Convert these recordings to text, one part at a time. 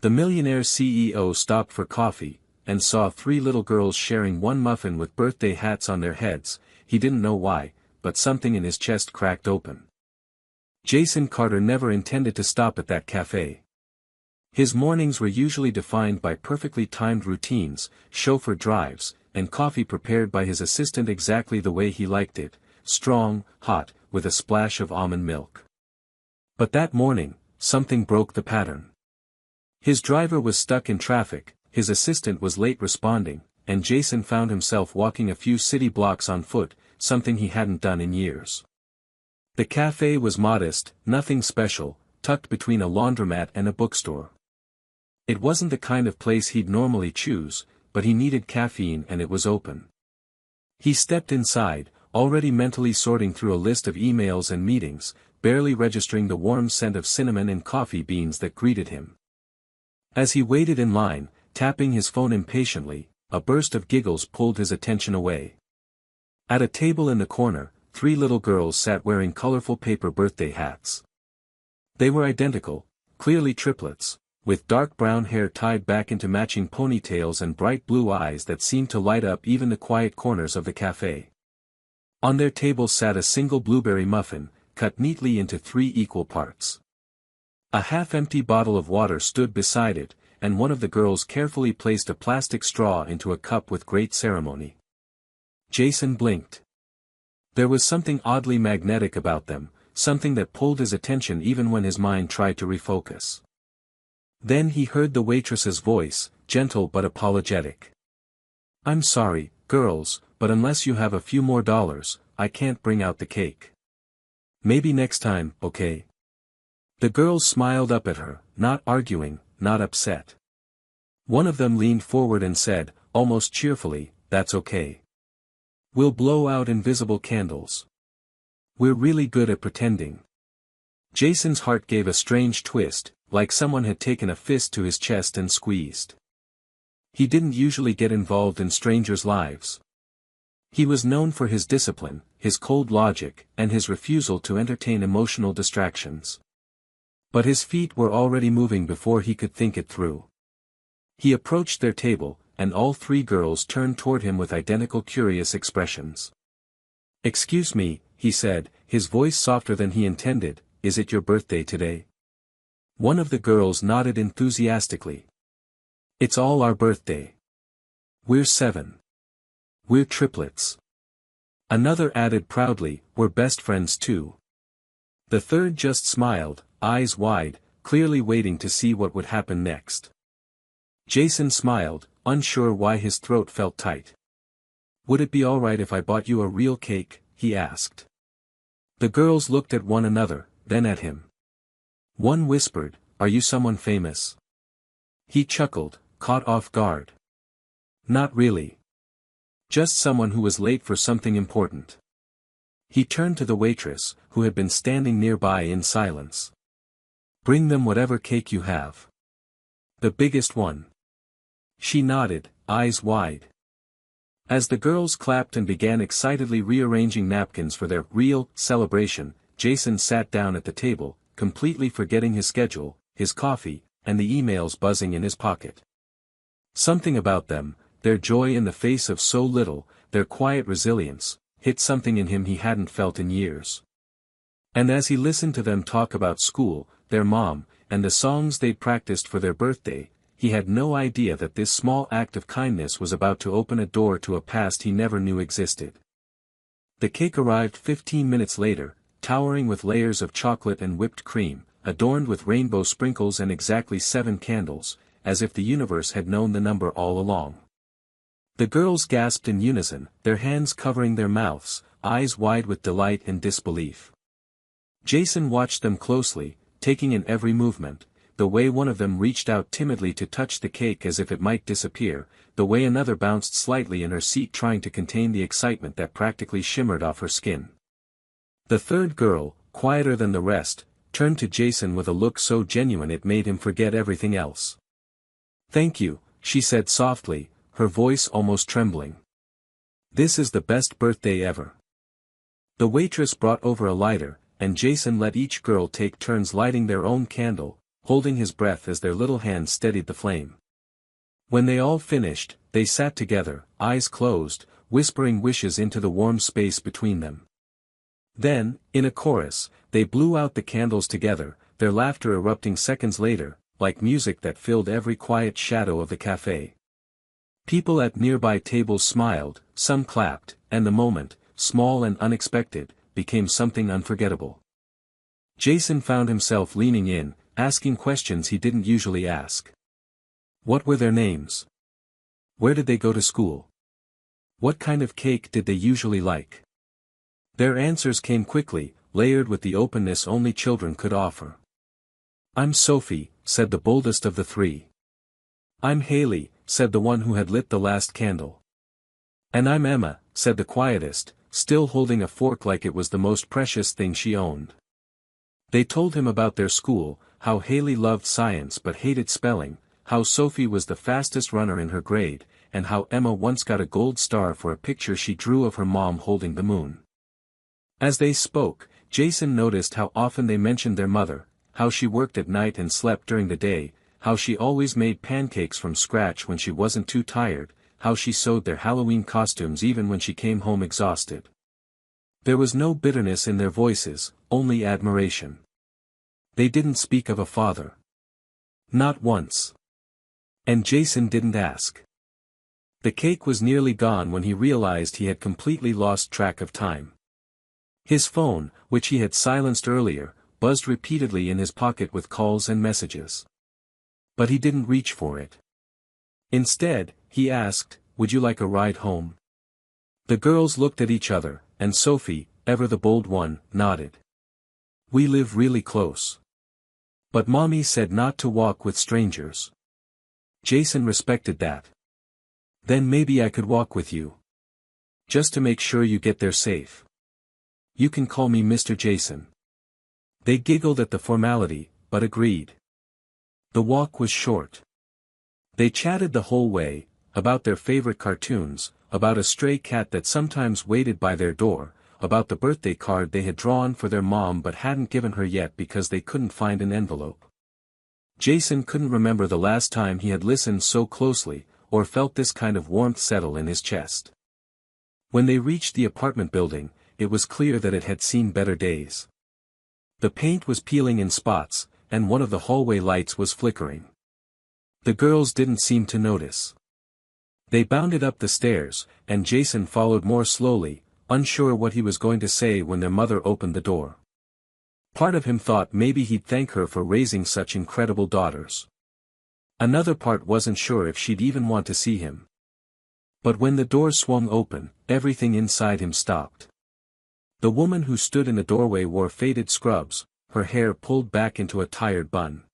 The millionaire CEO stopped for coffee, and saw three little girls sharing one muffin with birthday hats on their heads. He didn't know why, but something in his chest cracked open. Jason Carter never intended to stop at that cafe. His mornings were usually defined by perfectly timed routines, chauffeur drives, and coffee prepared by his assistant exactly the way he liked it, strong, hot, with a splash of almond milk. But that morning, something broke the pattern. His driver was stuck in traffic, his assistant was late responding, and Jason found himself walking a few city blocks on foot, something he hadn't done in years. The cafe was modest, nothing special, tucked between a laundromat and a bookstore. It wasn't the kind of place he'd normally choose, but he needed caffeine and it was open. He stepped inside, already mentally sorting through a list of emails and meetings, barely registering the warm scent of cinnamon and coffee beans that greeted him. As he waited in line, tapping his phone impatiently, a burst of giggles pulled his attention away. At a table in the corner, three little girls sat wearing colorful paper birthday hats. They were identical, clearly triplets, with dark brown hair tied back into matching ponytails and bright blue eyes that seemed to light up even the quiet corners of the cafe. On their tables sat a single blueberry muffin, cut neatly into 3 equal parts. A half-empty bottle of water stood beside it, and one of the girls carefully placed a plastic straw into a cup with great ceremony. Jason blinked. There was something oddly magnetic about them, something that pulled his attention even when his mind tried to refocus. Then he heard the waitress's voice, gentle but apologetic. "I'm sorry, girls, but unless you have a few more dollars, I can't bring out the cake. Maybe next time, okay?" The girls smiled up at her, not arguing, not upset. One of them leaned forward and said, almost cheerfully, "That's okay. We'll blow out invisible candles. We're really good at pretending." Jason's heart gave a strange twist, like someone had taken a fist to his chest and squeezed. He didn't usually get involved in strangers' lives. He was known for his discipline, his cold logic, and his refusal to entertain emotional distractions. But his feet were already moving before he could think it through. He approached their table, and all three girls turned toward him with identical curious expressions. "Excuse me," he said, his voice softer than he intended, "is it your birthday today?" One of the girls nodded enthusiastically. "It's all our birthday. We're 7. We're triplets." Another added proudly, "We're best friends too." The third just smiled, eyes wide, clearly waiting to see what would happen next. Jason smiled, unsure why his throat felt tight. "Would it be alright if I bought you a real cake?" he asked. The girls looked at one another, then at him. One whispered, "Are you someone famous?" He chuckled, caught off guard. "Not really. Just someone who was late for something important." He turned to the waitress, who had been standing nearby in silence. "Bring them whatever cake you have. The biggest one." She nodded, eyes wide. As the girls clapped and began excitedly rearranging napkins for their real celebration, Jason sat down at the table, completely forgetting his schedule, his coffee, and the emails buzzing in his pocket. Something about them, their joy in the face of so little, their quiet resilience, hit something in him he hadn't felt in years. And as he listened to them talk about school, their mom, and the songs they'd practiced for their birthday, he had no idea that this small act of kindness was about to open a door to a past he never knew existed. The cake arrived 15 minutes later, towering with layers of chocolate and whipped cream, adorned with rainbow sprinkles and exactly 7 candles, as if the universe had known the number all along. The girls gasped in unison, their hands covering their mouths, eyes wide with delight and disbelief. Jason watched them closely, taking in every movement, the way one of them reached out timidly to touch the cake as if it might disappear, the way another bounced slightly in her seat trying to contain the excitement that practically shimmered off her skin. The third girl, quieter than the rest, turned to Jason with a look so genuine it made him forget everything else. "Thank you," she said softly, her voice almost trembling. "This is the best birthday ever." The waitress brought over a lighter, and Jason let each girl take turns lighting their own candle, holding his breath as their little hands steadied the flame. When they all finished, they sat together, eyes closed, whispering wishes into the warm space between them. Then, in a chorus, they blew out the candles together, their laughter erupting seconds later, like music that filled every quiet shadow of the cafe. People at nearby tables smiled, some clapped, and the moment, small and unexpected, became something unforgettable. Jason found himself leaning in, asking questions he didn't usually ask. What were their names? Where did they go to school? What kind of cake did they usually like? Their answers came quickly, layered with the openness only children could offer. "I'm Sophie," said the boldest of the three. "I'm Haley," said the one who had lit the last candle. "And I'm Emma," said the quietest, still holding a fork like it was the most precious thing she owned. They told him about their school, how Haley loved science but hated spelling, how Sophie was the fastest runner in her grade, and how Emma once got a gold star for a picture she drew of her mom holding the moon. As they spoke, Jason noticed how often they mentioned their mother, how she worked at night and slept during the day, how she always made pancakes from scratch when she wasn't too tired, how she sewed their Halloween costumes even when she came home exhausted. There was no bitterness in their voices, only admiration. They didn't speak of a father. Not once. And Jason didn't ask. The cake was nearly gone when he realized he had completely lost track of time. His phone, which he had silenced earlier, buzzed repeatedly in his pocket with calls and messages. But he didn't reach for it. Instead, he asked, "Would you like a ride home?" The girls looked at each other, and Sophie, ever the bold one, nodded. "We live really close. But Mommy said not to walk with strangers." Jason respected that. "Then maybe I could walk with you. Just to make sure you get there safe. You can call me Mr. Jason." They giggled at the formality, but agreed. The walk was short. They chatted the whole way, about their favorite cartoons, about a stray cat that sometimes waited by their door, about the birthday card they had drawn for their mom but hadn't given her yet because they couldn't find an envelope. Jason couldn't remember the last time he had listened so closely, or felt this kind of warmth settle in his chest. When they reached the apartment building, it was clear that it had seen better days. The paint was peeling in spots, and one of the hallway lights was flickering. The girls didn't seem to notice. They bounded up the stairs, and Jason followed more slowly, unsure what he was going to say when their mother opened the door. Part of him thought maybe he'd thank her for raising such incredible daughters. Another part wasn't sure if she'd even want to see him. But when the door swung open, everything inside him stopped. The woman who stood in the doorway wore faded scrubs, her hair pulled back into a tired bun.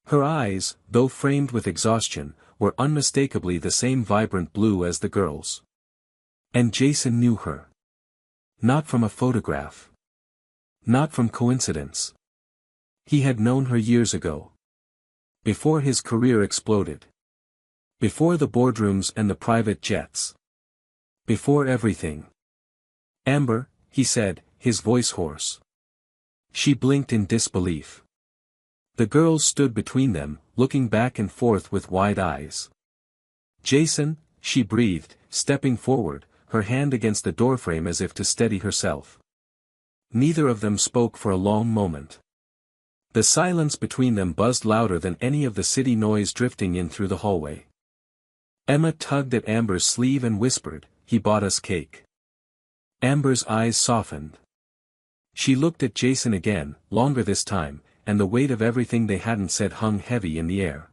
Her eyes, though framed with exhaustion, were unmistakably the same vibrant blue as the girls'. And Jason knew her. Not from a photograph. Not from coincidence. He had known her years ago. Before his career exploded. Before the boardrooms and the private jets. Before everything. "Amber," he said, his voice hoarse. She blinked in disbelief. The girls stood between them, looking back and forth with wide eyes. "Jason," she breathed, stepping forward, her hand against the doorframe as if to steady herself. Neither of them spoke for a long moment. The silence between them buzzed louder than any of the city noise drifting in through the hallway. Emma tugged at Amber's sleeve and whispered, "He bought us cake." Amber's eyes softened. She looked at Jason again, longer this time, and the weight of everything they hadn't said hung heavy in the air.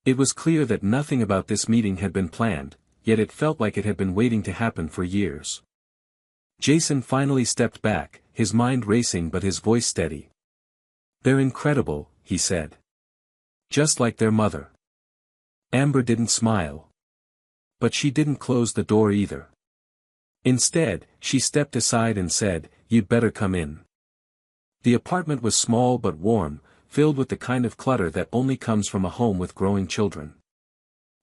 It was clear that nothing about this meeting had been planned, yet it felt like it had been waiting to happen for years. Jason finally stepped back, his mind racing but his voice steady. "They're incredible," he said. "Just like their mother." Amber didn't smile. But she didn't close the door either. Instead, she stepped aside and said, "You'd better come in." The apartment was small but warm, filled with the kind of clutter that only comes from a home with growing children.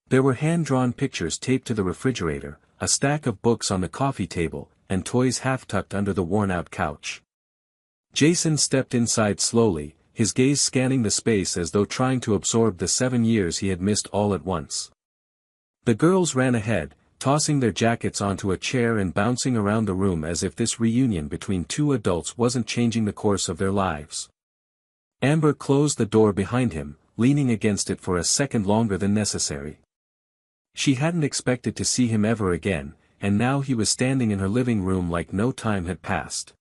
There were hand-drawn pictures taped to the refrigerator, a stack of books on the coffee table, and toys half-tucked under the worn-out couch. Jason stepped inside slowly, his gaze scanning the space as though trying to absorb the 7 years he had missed all at once. The girls ran ahead, tossing their jackets onto a chair and bouncing around the room as if this reunion between two adults wasn't changing the course of their lives. Amber closed the door behind him, leaning against it for a second longer than necessary. She hadn't expected to see him ever again, and now he was standing in her living room like no time had passed.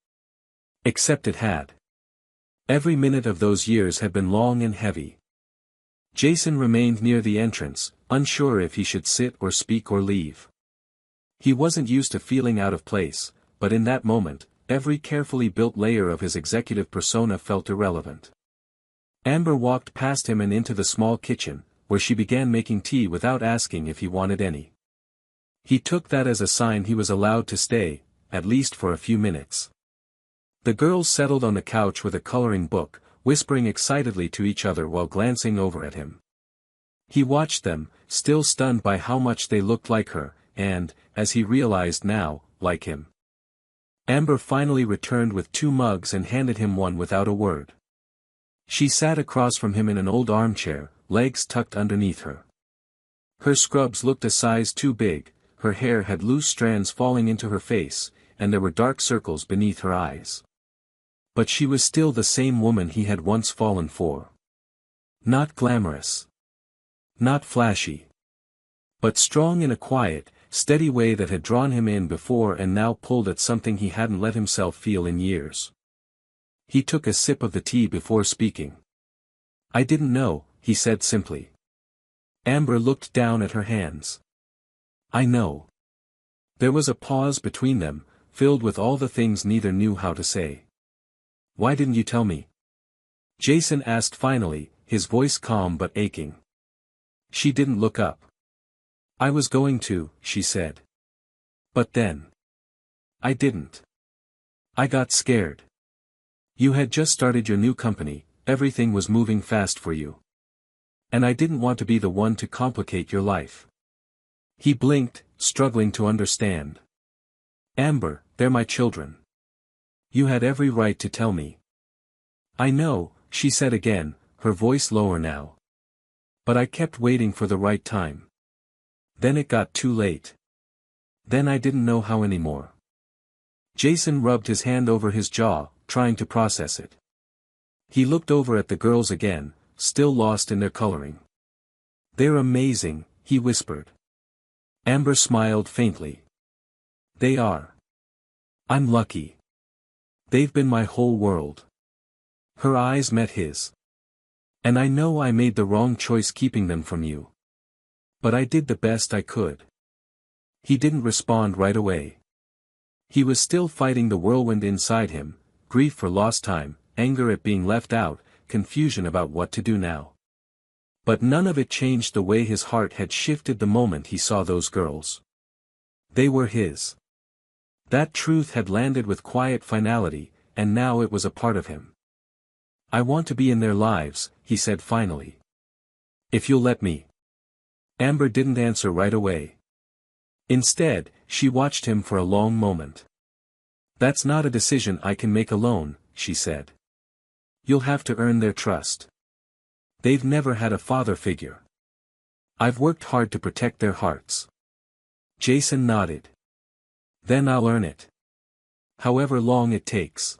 Except it had. Every minute of those years had been long and heavy. Jason remained near the entrance, unsure if he should sit or speak or leave. He wasn't used to feeling out of place, but in that moment, every carefully built layer of his executive persona felt irrelevant. Amber walked past him and into the small kitchen, where she began making tea without asking if he wanted any. He took that as a sign he was allowed to stay, at least for a few minutes. The girls settled on the couch with a coloring book, whispering excitedly to each other while glancing over at him. He watched them, still stunned by how much they looked like her, and, as he realized now, like him. Amber finally returned with 2 mugs and handed him one without a word. She sat across from him in an old armchair, legs tucked underneath her. Her scrubs looked a size too big, her hair had loose strands falling into her face, and there were dark circles beneath her eyes. But she was still the same woman he had once fallen for. Not glamorous. Not flashy. But strong in a quiet, steady way that had drawn him in before and now pulled at something he hadn't let himself feel in years. He took a sip of the tea before speaking. "I didn't know," he said simply. Amber looked down at her hands. "I know." There was a pause between them, filled with all the things neither knew how to say. "Why didn't you tell me?" Jason asked finally, his voice calm but aching. She didn't look up. "I was going to," she said. "But then. I didn't. I got scared. You had just started your new company, everything was moving fast for you. And I didn't want to be the one to complicate your life." He blinked, struggling to understand. "Amber, they're my children. You had every right to tell me." "I know," she said again, her voice lower now. "But I kept waiting for the right time. Then it got too late. Then I didn't know how anymore." Jason rubbed his hand over his jaw, trying to process it. He looked over at the girls again, still lost in their coloring. "They're amazing," he whispered. Amber smiled faintly. "They are. I'm lucky. They've been my whole world." Her eyes met his. "And I know I made the wrong choice keeping them from you. But I did the best I could." He didn't respond right away. He was still fighting the whirlwind inside him, grief for lost time, anger at being left out, confusion about what to do now. But none of it changed the way his heart had shifted the moment he saw those girls. They were his. That truth had landed with quiet finality, and now it was a part of him. "I want to be in their lives," he said finally. "If you'll let me." Amber didn't answer right away. Instead, she watched him for a long moment. "That's not a decision I can make alone," she said. "You'll have to earn their trust. They've never had a father figure. I've worked hard to protect their hearts." Jason nodded. "Then I'll earn it. However long it takes."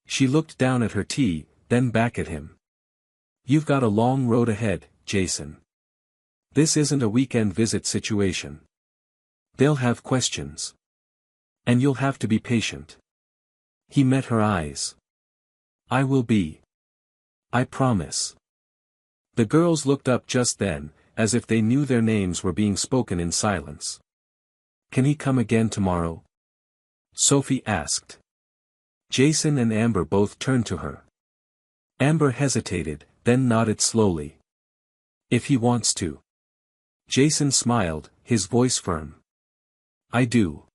She looked down at her tea, then back at him. "You've got a long road ahead, Jason. This isn't a weekend visit situation. They'll have questions. And you'll have to be patient." He met her eyes. "I will be. I promise." The girls looked up just then, as if they knew their names were being spoken in silence. "Can he come again tomorrow?" Sophie asked. Jason and Amber both turned to her. Amber hesitated, then nodded slowly. "If he wants to." Jason smiled, his voice firm. "I do."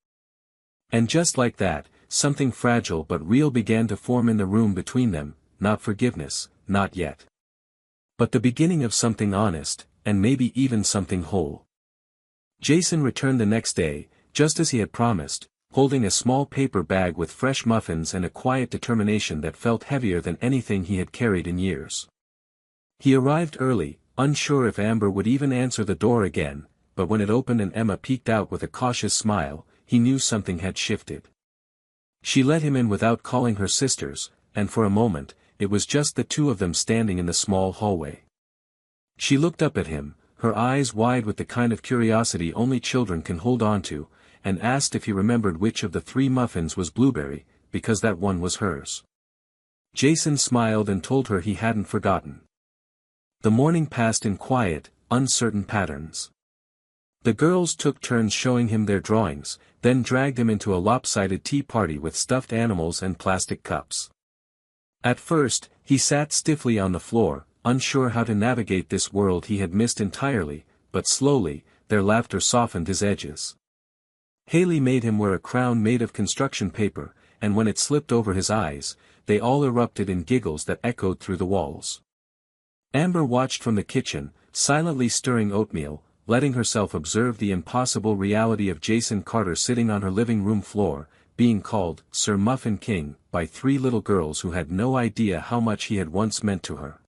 And just like that, something fragile but real began to form in the room between them, not forgiveness, not yet. But the beginning of something honest, and maybe even something whole. Jason returned the next day, just as he had promised, holding a small paper bag with fresh muffins and a quiet determination that felt heavier than anything he had carried in years. He arrived early, unsure if Amber would even answer the door again, but when it opened and Emma peeked out with a cautious smile, he knew something had shifted. She let him in without calling her sisters, and for a moment, it was just the two of them standing in the small hallway. She looked up at him, her eyes wide with the kind of curiosity only children can hold on to, and asked if he remembered which of the 3 muffins was blueberry, because that one was hers. Jason smiled and told her he hadn't forgotten. The morning passed in quiet, uncertain patterns. The girls took turns showing him their drawings, then dragged him into a lopsided tea party with stuffed animals and plastic cups. At first, he sat stiffly on the floor, unsure how to navigate this world he had missed entirely, but slowly, their laughter softened his edges. Haley made him wear a crown made of construction paper, and when it slipped over his eyes, they all erupted in giggles that echoed through the walls. Amber watched from the kitchen, silently stirring oatmeal, letting herself observe the impossible reality of Jason Carter sitting on her living room floor, being called Sir Muffin King by 3 little girls who had no idea how much he had once meant to her.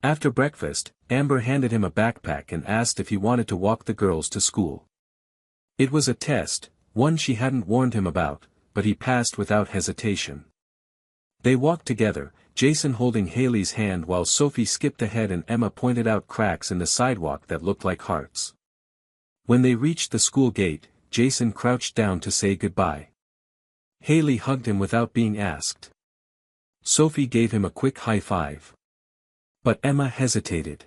After breakfast, Amber handed him a backpack and asked if he wanted to walk the girls to school. It was a test, one she hadn't warned him about, but he passed without hesitation. They walked together, Jason holding Haley's hand while Sophie skipped ahead and Emma pointed out cracks in the sidewalk that looked like hearts. When they reached the school gate, Jason crouched down to say goodbye. Haley hugged him without being asked. Sophie gave him a quick high five. But Emma hesitated.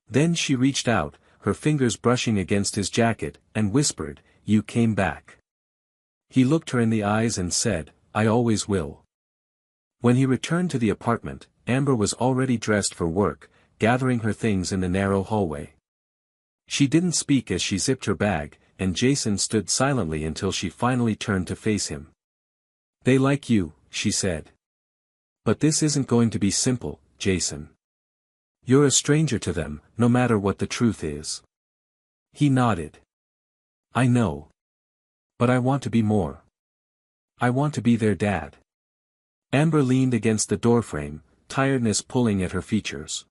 Then she reached out, her fingers brushing against his jacket, and whispered, "You came back." He looked her in the eyes and said, "I always will." When he returned to the apartment, Amber was already dressed for work, gathering her things in the narrow hallway. She didn't speak as she zipped her bag, and Jason stood silently until she finally turned to face him. "They like you," she said. "But this isn't going to be simple, Jason. You're a stranger to them, no matter what the truth is." He nodded. "I know. But I want to be more. I want to be their dad." Amber leaned against the doorframe, tiredness pulling at her features.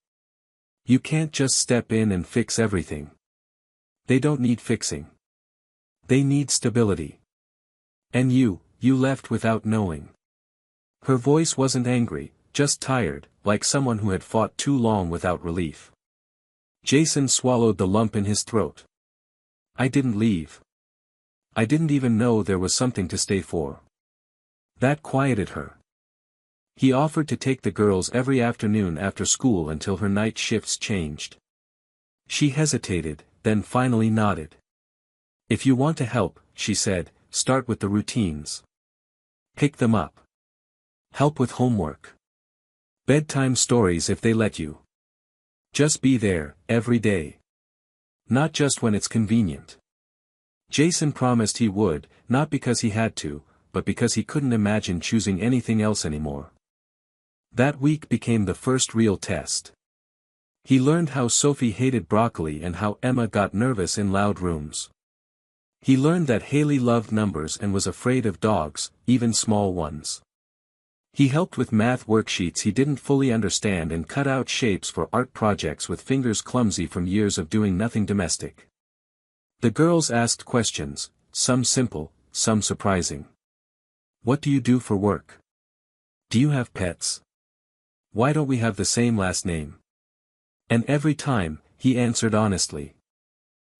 "You can't just step in and fix everything. They don't need fixing. They need stability. And you left without knowing." Her voice wasn't angry, just tired, like someone who had fought too long without relief. Jason swallowed the lump in his throat. "I didn't leave. I didn't even know there was something to stay for." That quieted her. He offered to take the girls every afternoon after school until her night shifts changed. She hesitated, then finally nodded. "If you want to help," she said, "start with the routines. Pick them up. Help with homework. Bedtime stories if they let you. Just be there, every day. Not just when it's convenient." Jason promised he would, not because he had to, but because he couldn't imagine choosing anything else anymore. That week became the first real test. He learned how Sophie hated broccoli and how Emma got nervous in loud rooms. He learned that Haley loved numbers and was afraid of dogs, even small ones. He helped with math worksheets he didn't fully understand and cut out shapes for art projects with fingers clumsy from years of doing nothing domestic. The girls asked questions, some simple, some surprising. "What do you do for work? Do you have pets? Why don't we have the same last name?" And every time, he answered honestly.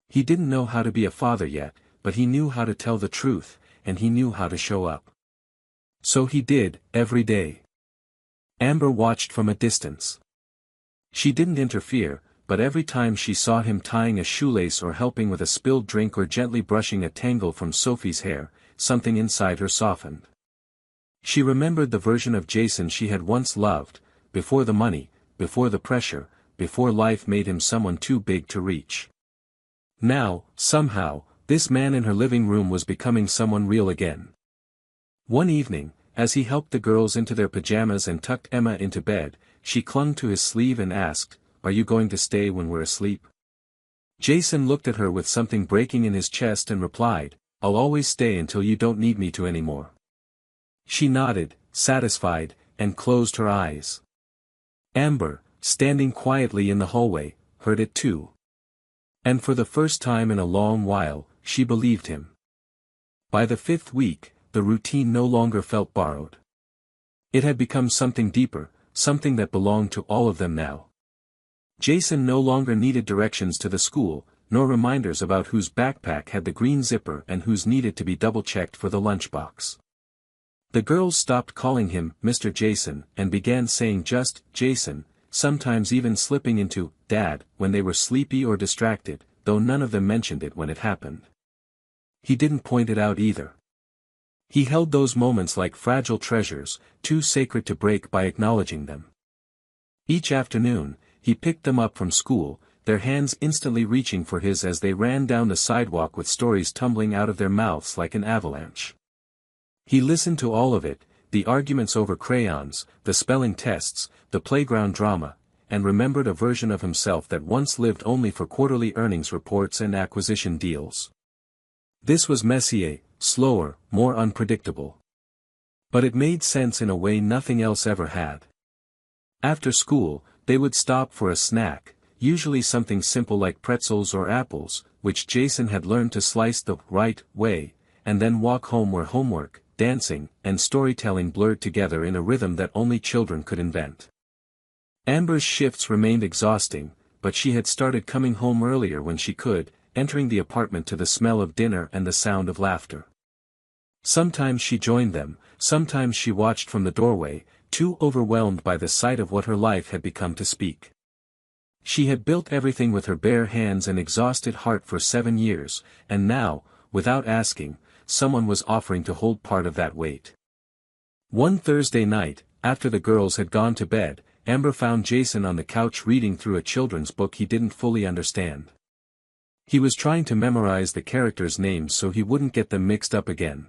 He didn't know how to be a father yet, but he knew how to tell the truth, and he knew how to show up. So he did, every day. Amber watched from a distance. She didn't interfere, but every time she saw him tying a shoelace or helping with a spilled drink or gently brushing a tangle from Sophie's hair, something inside her softened. She remembered the version of Jason she had once loved, before the money, before the pressure, before life made him someone too big to reach. Now, somehow, this man in her living room was becoming someone real again. One evening, as he helped the girls into their pajamas and tucked Emma into bed, she clung to his sleeve and asked, "Are you going to stay when we're asleep?" Jason looked at her with something breaking in his chest and replied, I'll always stay until you don't need me to anymore." She nodded, satisfied, and closed her eyes. Amber, standing quietly in the hallway, heard it too. And for the first time in a long while, she believed him. By the 5th week, the routine no longer felt borrowed. It had become something deeper, something that belonged to all of them now. Jason no longer needed directions to the school, nor reminders about whose backpack had the green zipper and whose needed to be double-checked for the lunchbox. The girls stopped calling him Mr. Jason and began saying just Jason, sometimes even slipping into Dad when they were sleepy or distracted, though none of them mentioned it when it happened. He didn't point it out either. He held those moments like fragile treasures, too sacred to break by acknowledging them. Each afternoon, he picked them up from school, their hands instantly reaching for his as they ran down the sidewalk with stories tumbling out of their mouths like an avalanche. He listened to all of it, the arguments over crayons, the spelling tests, the playground drama, and remembered a version of himself that once lived only for quarterly earnings reports and acquisition deals. This was messier, slower, more unpredictable. But it made sense in a way nothing else ever had. After school, they would stop for a snack, usually something simple like pretzels or apples, which Jason had learned to slice the right way, and then walk home where homework, dancing, and storytelling blurred together in a rhythm that only children could invent. Amber's shifts remained exhausting, but she had started coming home earlier when she could, entering the apartment to the smell of dinner and the sound of laughter. Sometimes she joined them, sometimes she watched from the doorway, too overwhelmed by the sight of what her life had become to speak. She had built everything with her bare hands and exhausted heart for 7 years, and now, without asking, someone was offering to hold part of that weight. One Thursday night, after the girls had gone to bed, Amber found Jason on the couch reading through a children's book he didn't fully understand. He was trying to memorize the characters' names so he wouldn't get them mixed up again.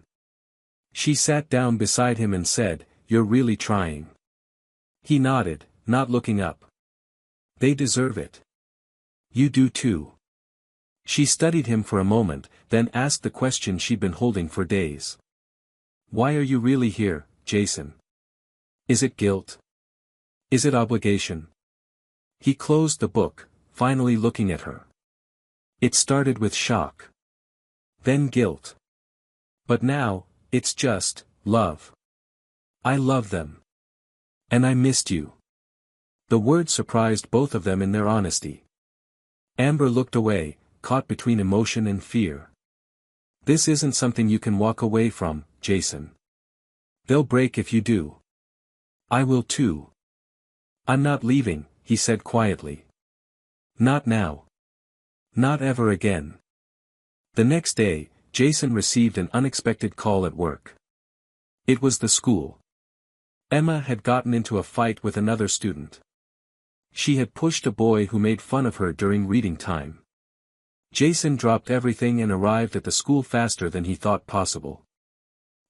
She sat down beside him and said, "You're really trying." He nodded, not looking up. "They deserve it. You do too." She studied him for a moment, then asked the question she'd been holding for days. "Why are you really here, Jason? Is it guilt? Is it obligation?" He closed the book, finally looking at her. "It started with shock. Then guilt. But now, it's just love. I love them. And I missed you." The word surprised both of them in their honesty. Amber looked away, caught between emotion and fear. "This isn't something you can walk away from, Jason. They'll break if you do. I will too." "I'm not leaving," he said quietly. "Not now. Not ever again." The next day, Jason received an unexpected call at work. It was the school. Emma had gotten into a fight with another student. She had pushed a boy who made fun of her during reading time. Jason dropped everything and arrived at the school faster than he thought possible.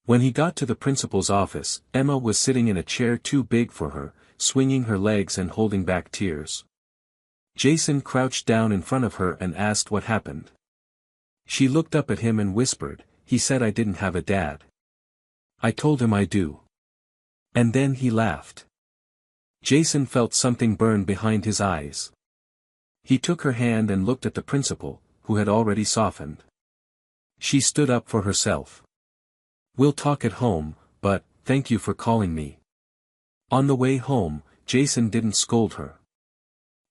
When he got to the principal's office, Emma was sitting in a chair too big for her, swinging her legs and holding back tears. Jason crouched down in front of her and asked what happened. She looked up at him and whispered, "He said I didn't have a dad. I told him I do." And then he laughed. Jason felt something burn behind his eyes. He took her hand and looked at the principal, who had already softened. She stood up for herself. "We'll talk at home, but, thank you for calling me." On the way home, Jason didn't scold her.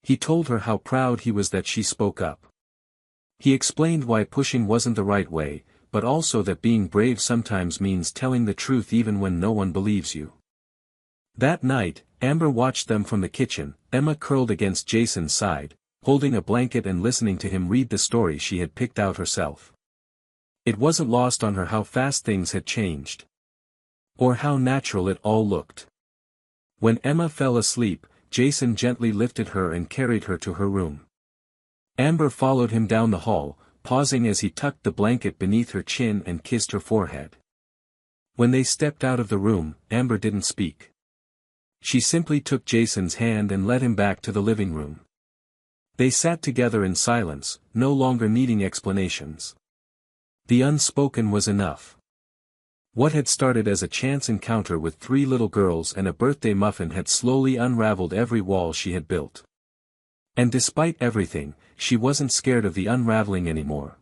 He told her how proud he was that she spoke up. He explained why pushing wasn't the right way, but also that being brave sometimes means telling the truth even when no one believes you. That night, Amber watched them from the kitchen, Emma curled against Jason's side, holding a blanket and listening to him read the story she had picked out herself. It wasn't lost on her how fast things had changed. Or how natural it all looked. When Emma fell asleep, Jason gently lifted her and carried her to her room. Amber followed him down the hall, pausing as he tucked the blanket beneath her chin and kissed her forehead. When they stepped out of the room, Amber didn't speak. She simply took Jason's hand and led him back to the living room. They sat together in silence, no longer needing explanations. The unspoken was enough. What had started as a chance encounter with 3 little girls and a birthday muffin had slowly unraveled every wall she had built. And despite everything, she wasn't scared of the unraveling anymore.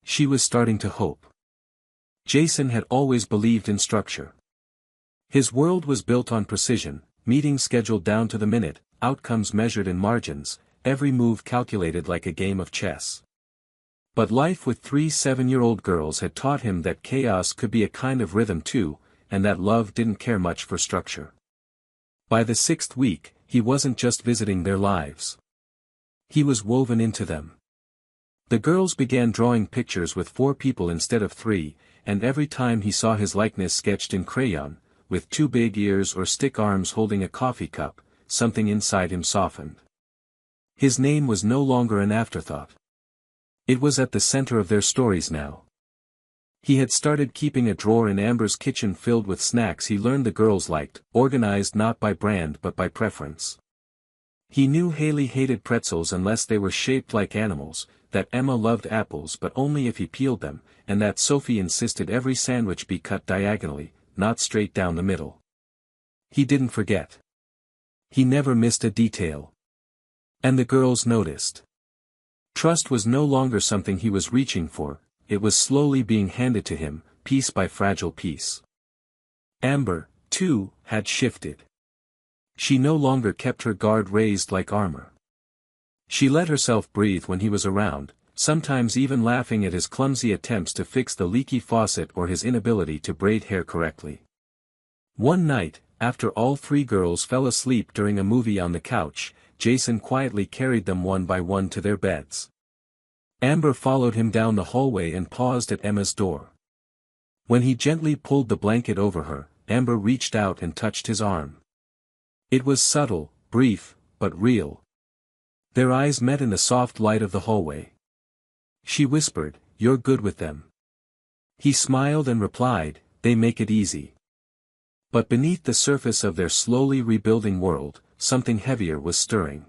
She was starting to hope. Jason had always believed in structure. His world was built on precision, meetings scheduled down to the minute, outcomes measured in margins, every move calculated like a game of chess. But life with 3 7-year-old girls had taught him that chaos could be a kind of rhythm too, and that love didn't care much for structure. By the 6th week, he wasn't just visiting their lives. He was woven into them. The girls began drawing pictures with 4 people instead of 3, and every time he saw his likeness sketched in crayon, with 2 big ears or stick arms holding a coffee cup, something inside him softened. His name was no longer an afterthought. It was at the center of their stories now. He had started keeping a drawer in Amber's kitchen filled with snacks he learned the girls liked, organized not by brand but by preference. He knew Haley hated pretzels unless they were shaped like animals, that Emma loved apples but only if he peeled them, and that Sophie insisted every sandwich be cut diagonally, not straight down the middle. He didn't forget. He never missed a detail. And the girls noticed. Trust was no longer something he was reaching for, it was slowly being handed to him, piece by fragile piece. Amber, too, had shifted. She no longer kept her guard raised like armor. She let herself breathe when he was around, sometimes even laughing at his clumsy attempts to fix the leaky faucet or his inability to braid hair correctly. One night, after all 3 girls fell asleep during a movie on the couch, Jason quietly carried them one by one to their beds. Amber followed him down the hallway and paused at Emma's door. When he gently pulled the blanket over her, Amber reached out and touched his arm. It was subtle, brief, but real. Their eyes met in the soft light of the hallway. She whispered, "You're good with them." He smiled and replied, "They make it easy." But beneath the surface of their slowly rebuilding world, something heavier was stirring.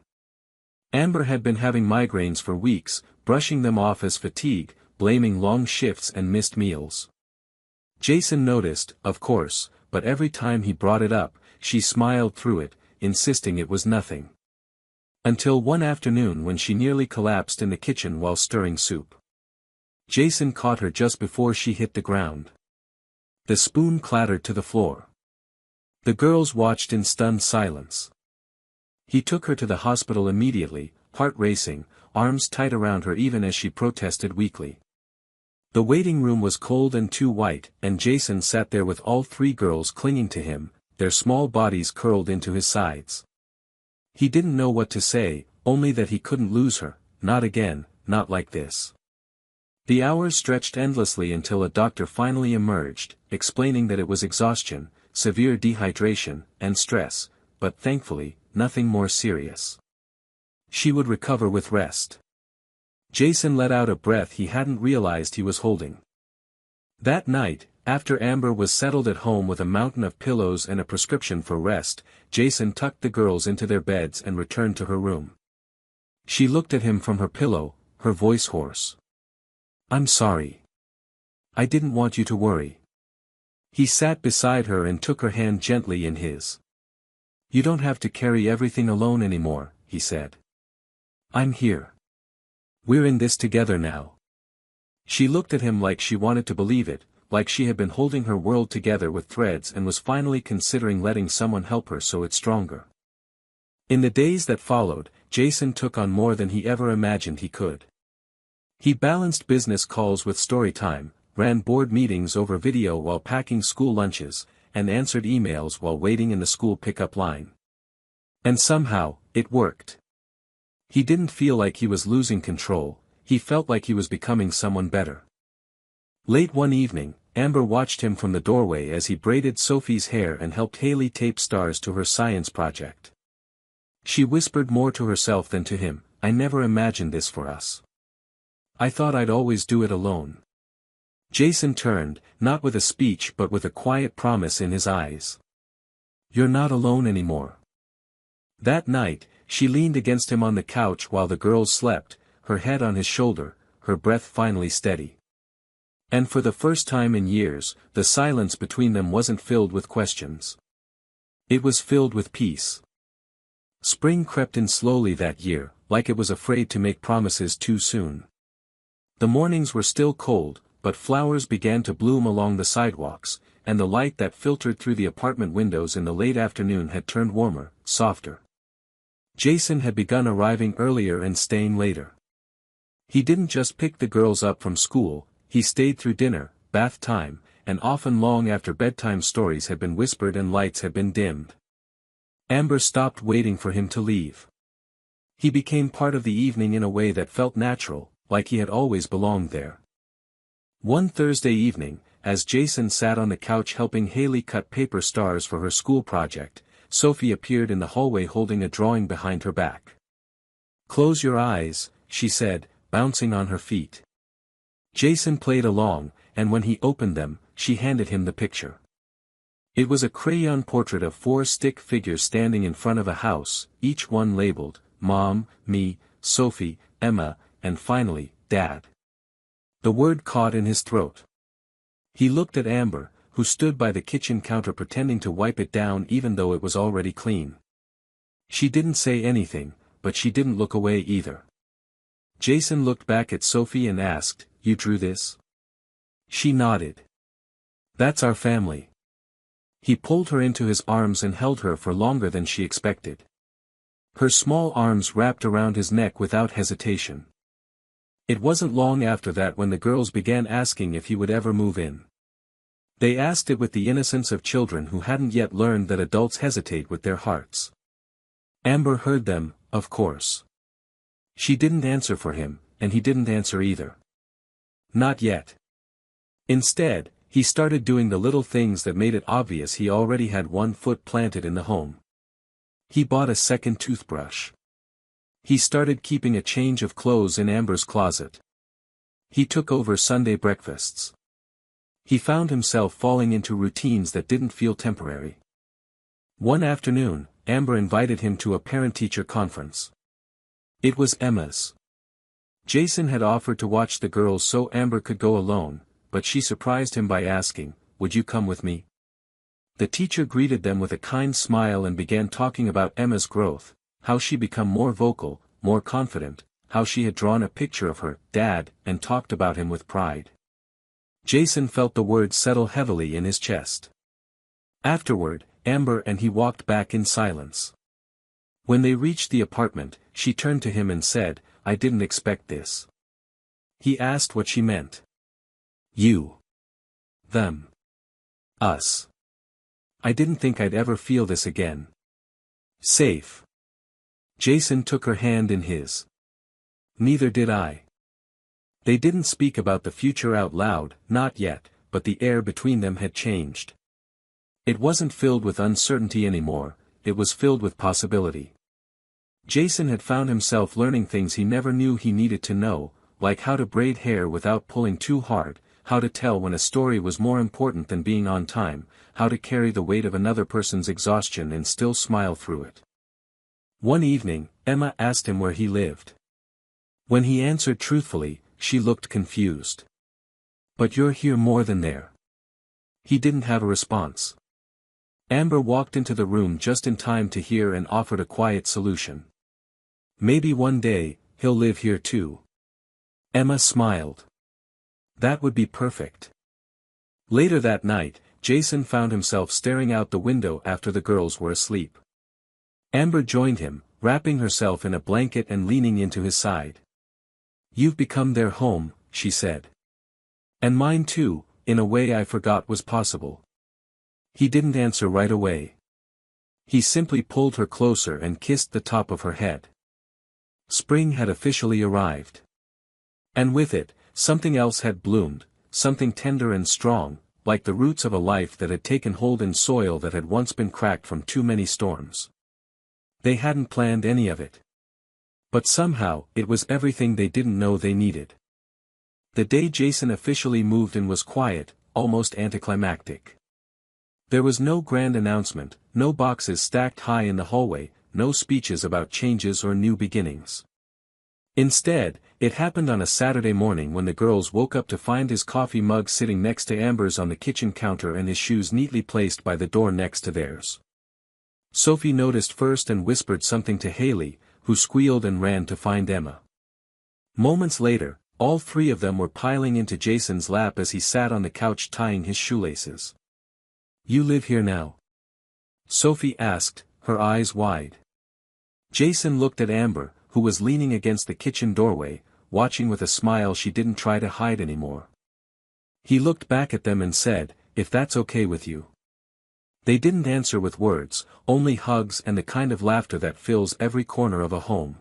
Amber had been having migraines for weeks, brushing them off as fatigue, blaming long shifts and missed meals. Jason noticed, of course, but every time he brought it up, she smiled through it, insisting it was nothing. Until one afternoon when she nearly collapsed in the kitchen while stirring soup. Jason caught her just before she hit the ground. The spoon clattered to the floor. The girls watched in stunned silence. He took her to the hospital immediately, heart racing, arms tight around her even as she protested weakly. The waiting room was cold and too white, and Jason sat there with all 3 girls clinging to him, their small bodies curled into his sides. He didn't know what to say, only that he couldn't lose her, not again, not like this. The hours stretched endlessly until a doctor finally emerged, explaining that it was exhaustion, severe dehydration, and stress, but thankfully, nothing more serious. She would recover with rest. Jason let out a breath he hadn't realized he was holding. That night, after Amber was settled at home with a mountain of pillows and a prescription for rest, Jason tucked the girls into their beds and returned to her room. She looked at him from her pillow, her voice hoarse. "I'm sorry. I didn't want you to worry." He sat beside her and took her hand gently in his. "You don't have to carry everything alone anymore," he said. "I'm here. We're in this together now." She looked at him like she wanted to believe it, like she had been holding her world together with threads and was finally considering letting someone help her sew it stronger. In the days that followed, Jason took on more than he ever imagined he could. He balanced business calls with story time, ran board meetings over video while packing school lunches, and answered emails while waiting in the school pickup line. And somehow, it worked. He didn't feel like he was losing control, he felt like he was becoming someone better. Late one evening, Amber watched him from the doorway as he braided Sophie's hair and helped Haley tape stars to her science project. She whispered more to herself than to him, "I never imagined this for us. I thought I'd always do it alone." Jason turned, not with a speech but with a quiet promise in his eyes. "You're not alone anymore." That night, she leaned against him on the couch while the girls slept, her head on his shoulder, her breath finally steady. And for the first time in years, the silence between them wasn't filled with questions. It was filled with peace. Spring crept in slowly that year, like it was afraid to make promises too soon. The mornings were still cold, but flowers began to bloom along the sidewalks, and the light that filtered through the apartment windows in the late afternoon had turned warmer, softer. Jason had begun arriving earlier and staying later. He didn't just pick the girls up from school, he stayed through dinner, bath time, and often long after bedtime stories had been whispered and lights had been dimmed. Amber stopped waiting for him to leave. He became part of the evening in a way that felt natural, like he had always belonged there. One Thursday evening, as Jason sat on the couch helping Haley cut paper stars for her school project, Sophie appeared in the hallway holding a drawing behind her back. "Close your eyes," she said, bouncing on her feet. Jason played along, and when he opened them, she handed him the picture. It was a crayon portrait of 4 stick figures standing in front of a house, each one labeled, Mom, me, Sophie, Emma, and finally, Dad. The word caught in his throat. He looked at Amber, who stood by the kitchen counter pretending to wipe it down even though it was already clean. She didn't say anything, but she didn't look away either. Jason looked back at Sophie and asked, "You drew this?" She nodded. "That's our family." He pulled her into his arms and held her for longer than she expected. Her small arms wrapped around his neck without hesitation. It wasn't long after that when the girls began asking if he would ever move in. They asked it with the innocence of children who hadn't yet learned that adults hesitate with their hearts. Amber heard them, of course. She didn't answer for him, and he didn't answer either. Not yet. Instead, he started doing the little things that made it obvious he already had one foot planted in the home. He bought a second toothbrush. He started keeping a change of clothes in Amber's closet. He took over Sunday breakfasts. He found himself falling into routines that didn't feel temporary. One afternoon, Amber invited him to a parent-teacher conference. It was Emma's. Jason had offered to watch the girls so Amber could go alone, but she surprised him by asking, "Would you come with me?" The teacher greeted them with a kind smile and began talking about Emma's growth, how she become more vocal, more confident, how she had drawn a picture of her dad and talked about him with pride. Jason felt the words settle heavily in his chest. Afterward, Amber and he walked back in silence. When they reached the apartment, she turned to him and said, "I didn't expect this." He asked what she meant. "You. Them. Us. I didn't think I'd ever feel this again. Safe." Jason took her hand in his. "Neither did I." They didn't speak about the future out loud, not yet, but the air between them had changed. It wasn't filled with uncertainty anymore, it was filled with possibility. Jason had found himself learning things he never knew he needed to know, like how to braid hair without pulling too hard, how to tell when a story was more important than being on time, how to carry the weight of another person's exhaustion and still smile through it. One evening, Emma asked him where he lived. When he answered truthfully, she looked confused. "But you're here more than there." He didn't have a response. Amber walked into the room just in time to hear and offered a quiet solution. "Maybe one day, he'll live here too." Emma smiled. "That would be perfect." Later that night, Jason found himself staring out the window after the girls were asleep. Amber joined him, wrapping herself in a blanket and leaning into his side. "You've become their home," she said. "And mine too, in a way I forgot was possible." He didn't answer right away. He simply pulled her closer and kissed the top of her head. Spring had officially arrived. And with it, something else had bloomed, something tender and strong, like the roots of a life that had taken hold in soil that had once been cracked from too many storms. They hadn't planned any of it. But somehow, it was everything they didn't know they needed. The day Jason officially moved in was quiet, almost anticlimactic. There was no grand announcement, no boxes stacked high in the hallway, no speeches about changes or new beginnings. Instead, it happened on a Saturday morning when the girls woke up to find his coffee mug sitting next to Amber's on the kitchen counter and his shoes neatly placed by the door next to theirs. Sophie noticed first and whispered something to Haley, who squealed and ran to find Emma. Moments later, all three of them were piling into Jason's lap as he sat on the couch tying his shoelaces. "You live here now?" Sophie asked, her eyes wide. Jason looked at Amber, who was leaning against the kitchen doorway, watching with a smile she didn't try to hide anymore. He looked back at them and said, "If that's okay with you." They didn't answer with words, only hugs and the kind of laughter that fills every corner of a home.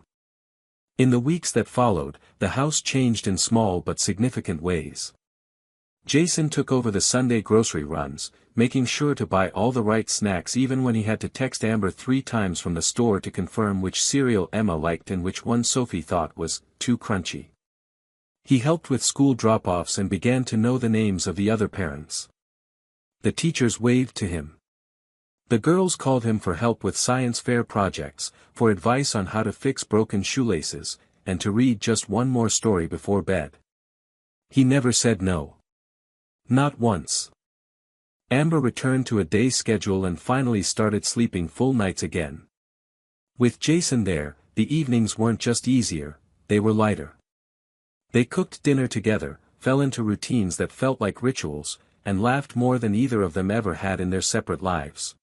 In the weeks that followed, the house changed in small but significant ways. Jason took over the Sunday grocery runs, making sure to buy all the right snacks even when he had to text Amber 3 times from the store to confirm which cereal Emma liked and which one Sophie thought was too crunchy. He helped with school drop-offs and began to know the names of the other parents. The teachers waved to him. The girls called him for help with science fair projects, for advice on how to fix broken shoelaces, and to read just one more story before bed. He never said no. Not once. Amber returned to a day schedule and finally started sleeping full nights again. With Jason there, the evenings weren't just easier, they were lighter. They cooked dinner together, fell into routines that felt like rituals, and laughed more than either of them ever had in their separate lives.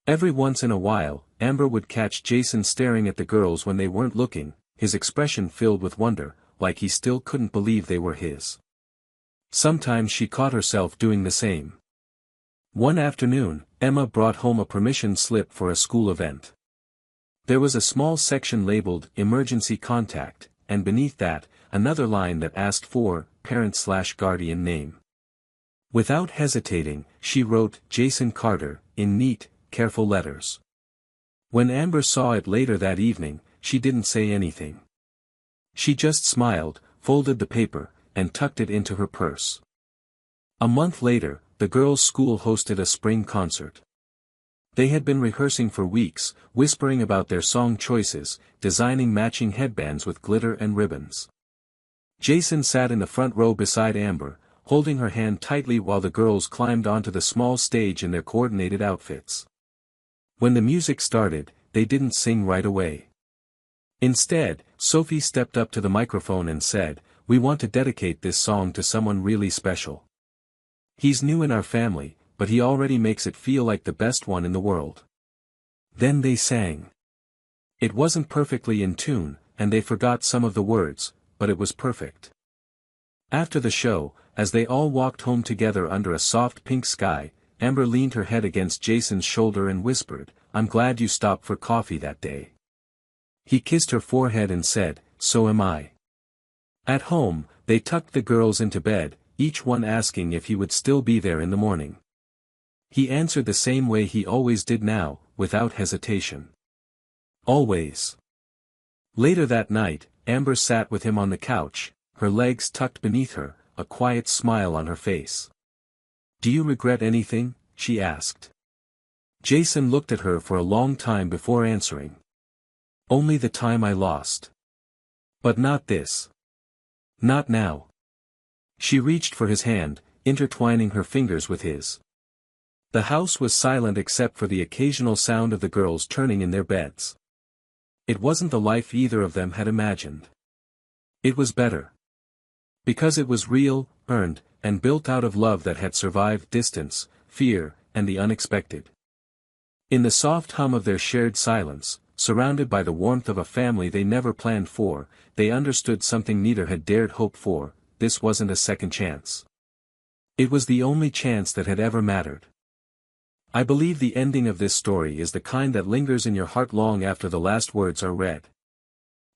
Every once in a while, Amber would catch Jason staring at the girls when they weren't looking, his expression filled with wonder, like he still couldn't believe they were his. Sometimes she caught herself doing the same. One afternoon, Emma brought home a permission slip for a school event. There was a small section labeled "Emergency Contact," and beneath that, another line that asked for parent/guardian name. Without hesitating, she wrote Jason Carter in neat, careful letters. When Amber saw it later that evening, she didn't say anything. She just smiled, folded the paper, and tucked it into her purse. A month later, the girls' school hosted a spring concert. They had been rehearsing for weeks, whispering about their song choices, designing matching headbands with glitter and ribbons. Jason sat in the front row beside Amber, holding her hand tightly while the girls climbed onto the small stage in their coordinated outfits. When the music started, they didn't sing right away. Instead, Sophie stepped up to the microphone and said, "We want to dedicate this song to someone really special. He's new in our family, but he already makes it feel like the best one in the world." Then they sang. It wasn't perfectly in tune, and they forgot some of the words, but it was perfect. After the show, as they all walked home together under a soft pink sky, Amber leaned her head against Jason's shoulder and whispered, "I'm glad you stopped for coffee that day." He kissed her forehead and said, "So am I." At home, they tucked the girls into bed, each one asking if he would still be there in the morning. He answered the same way he always did now, without hesitation. Always. Later that night, Amber sat with him on the couch, her legs tucked beneath her, a quiet smile on her face. "Do you regret anything?" she asked. Jason looked at her for a long time before answering. "Only the time I lost. But not this. Not now." She reached for his hand, intertwining her fingers with his. The house was silent except for the occasional sound of the girls turning in their beds. It wasn't the life either of them had imagined. It was better. Because it was real, earned, and built out of love that had survived distance, fear, and the unexpected. In the soft hum of their shared silence, surrounded by the warmth of a family they never planned for, they understood something neither had dared hope for: this wasn't a second chance. It was the only chance that had ever mattered. I believe the ending of this story is the kind that lingers in your heart long after the last words are read.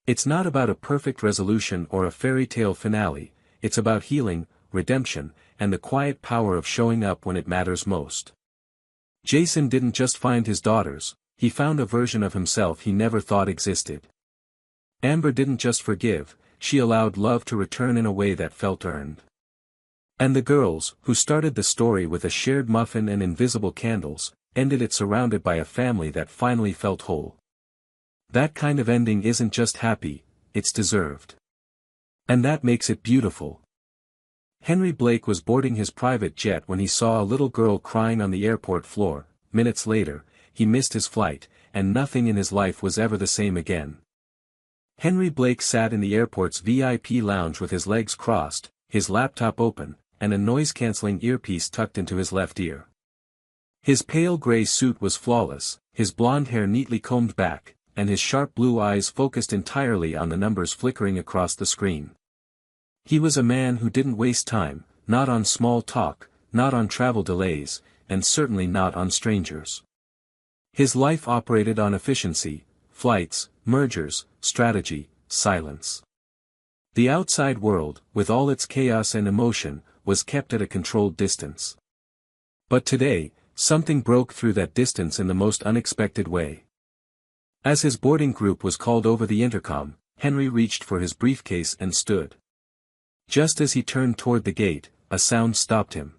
It's not about a perfect resolution or a fairy tale finale, it's about healing, redemption, and the quiet power of showing up when it matters most. Jason didn't just find his daughters, he found a version of himself he never thought existed. Amber didn't just forgive, she allowed love to return in a way that felt earned. And the girls, who started the story with a shared muffin and invisible candles, ended it surrounded by a family that finally felt whole. That kind of ending isn't just happy, it's deserved. And that makes it beautiful. Henry Blake was boarding his private jet when he saw a little girl crying on the airport floor. Minutes later, he missed his flight, and nothing in his life was ever the same again. Henry Blake sat in the airport's VIP lounge with his legs crossed, his laptop open, and a noise-canceling earpiece tucked into his left ear. His pale gray suit was flawless, his blonde hair neatly combed back, and his sharp blue eyes focused entirely on the numbers flickering across the screen. He was a man who didn't waste time, not on small talk, not on travel delays, and certainly not on strangers. His life operated on efficiency, flights, mergers, strategy, silence. The outside world, with all its chaos and emotion, was kept at a controlled distance. But today, something broke through that distance in the most unexpected way. As his boarding group was called over the intercom, Henry reached for his briefcase and stood. Just as he turned toward the gate, a sound stopped him.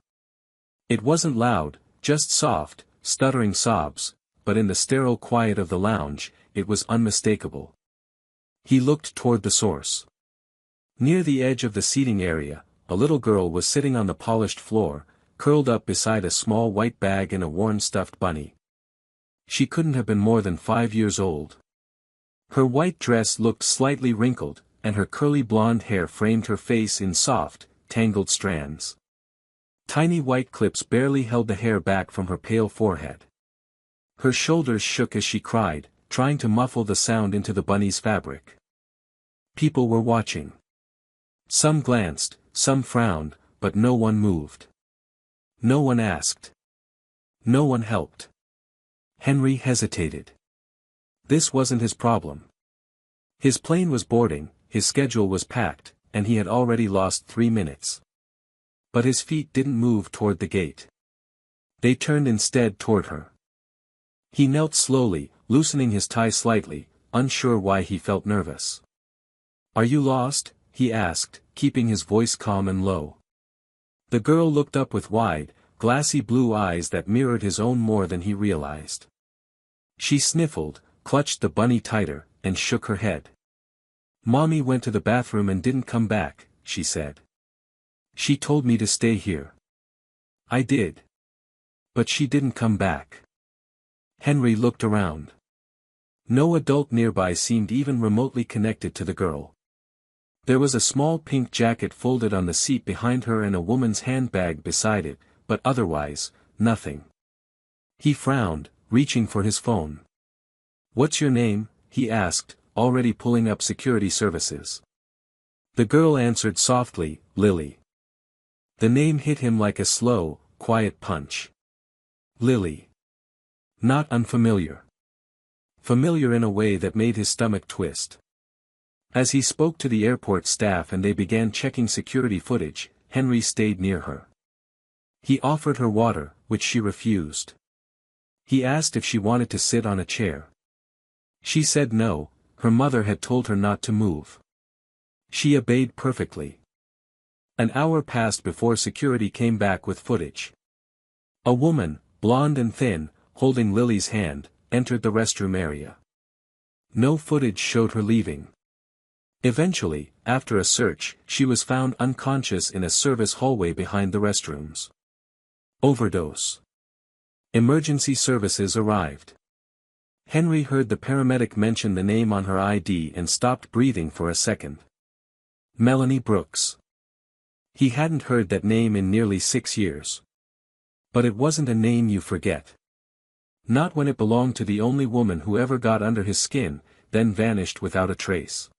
It wasn't loud, just soft, stuttering sobs, but in the sterile quiet of the lounge, it was unmistakable. He looked toward the source. Near the edge of the seating area, a little girl was sitting on the polished floor, curled up beside a small white bag and a worn stuffed bunny. She couldn't have been more than 5 years old. Her white dress looked slightly wrinkled, and her curly blonde hair framed her face in soft, tangled strands. Tiny white clips barely held the hair back from her pale forehead. Her shoulders shook as she cried, trying to muffle the sound into the bunny's fabric. People were watching. Some glanced, some frowned, but no one moved. No one asked. No one helped. Henry hesitated. This wasn't his problem. His plane was boarding, his schedule was packed, and he had already lost 3 minutes. But his feet didn't move toward the gate. They turned instead toward her. He knelt slowly, loosening his tie slightly, unsure why he felt nervous. "Are you lost?" he asked, keeping his voice calm and low. The girl looked up with wide, glassy blue eyes that mirrored his own more than he realized. She sniffled, clutched the bunny tighter, and shook her head. "Mommy went to the bathroom and didn't come back," she said. "She told me to stay here." "I did. But she didn't come back." Henry looked around. No adult nearby seemed even remotely connected to the girl. There was a small pink jacket folded on the seat behind her and a woman's handbag beside it, but otherwise, nothing. He frowned, reaching for his phone. "What's your name?" he asked, already pulling up security services. The girl answered softly, "Lily." The name hit him like a slow, quiet punch. Lily. Not unfamiliar. Familiar in a way that made his stomach twist. As he spoke to the airport staff and they began checking security footage, Henry stayed near her. He offered her water, which she refused. He asked if she wanted to sit on a chair. She said no, her mother had told her not to move. She obeyed perfectly. An hour passed before security came back with footage. A woman, blonde and thin, holding Lily's hand, entered the restroom area. No footage showed her leaving. Eventually, after a search, she was found unconscious in a service hallway behind the restrooms. Overdose. Emergency services arrived. Henry heard the paramedic mention the name on her ID and stopped breathing for a second. Melanie Brooks. He hadn't heard that name in nearly 6 years. But it wasn't a name you forget. Not when it belonged to the only woman who ever got under his skin, then vanished without a trace.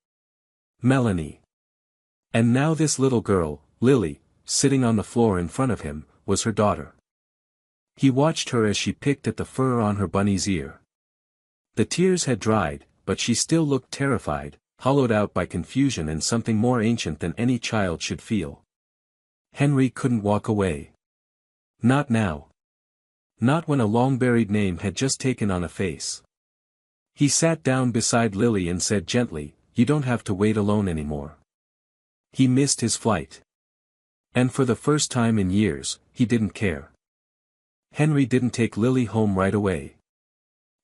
Melanie. And now this little girl, Lily, sitting on the floor in front of him, was her daughter. He watched her as she picked at the fur on her bunny's ear. The tears had dried, but she still looked terrified, hollowed out by confusion and something more ancient than any child should feel. Henry couldn't walk away. Not now. Not when a long-buried name had just taken on a face. He sat down beside Lily and said gently, "You don't have to wait alone anymore." He missed his flight. And for the first time in years, he didn't care. Henry didn't take Lily home right away.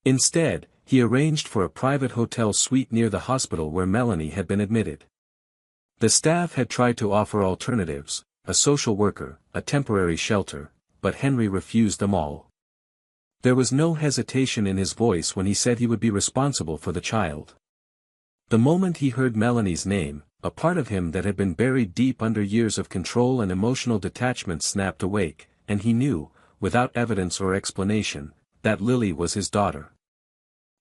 Instead, he arranged for a private hotel suite near the hospital where Melanie had been admitted. The staff had tried to offer alternatives, a social worker, a temporary shelter, but Henry refused them all. There was no hesitation in his voice when he said he would be responsible for the child. The moment he heard Melanie's name, a part of him that had been buried deep under years of control and emotional detachment snapped awake, and he knew, without evidence or explanation, that Lily was his daughter.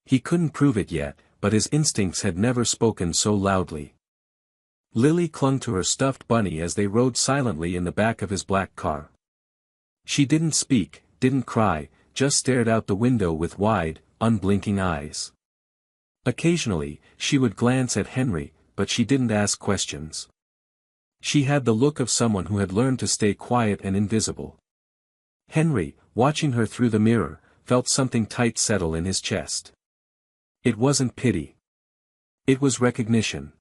He couldn't prove it yet, but his instincts had never spoken so loudly. Lily clung to her stuffed bunny as they rode silently in the back of his black car. She didn't speak, didn't cry, just stared out the window with wide, unblinking eyes. Occasionally, she would glance at Henry, but she didn't ask questions. She had the look of someone who had learned to stay quiet and invisible. Henry, watching her through the mirror, felt something tight settle in his chest. It wasn't pity. It was recognition.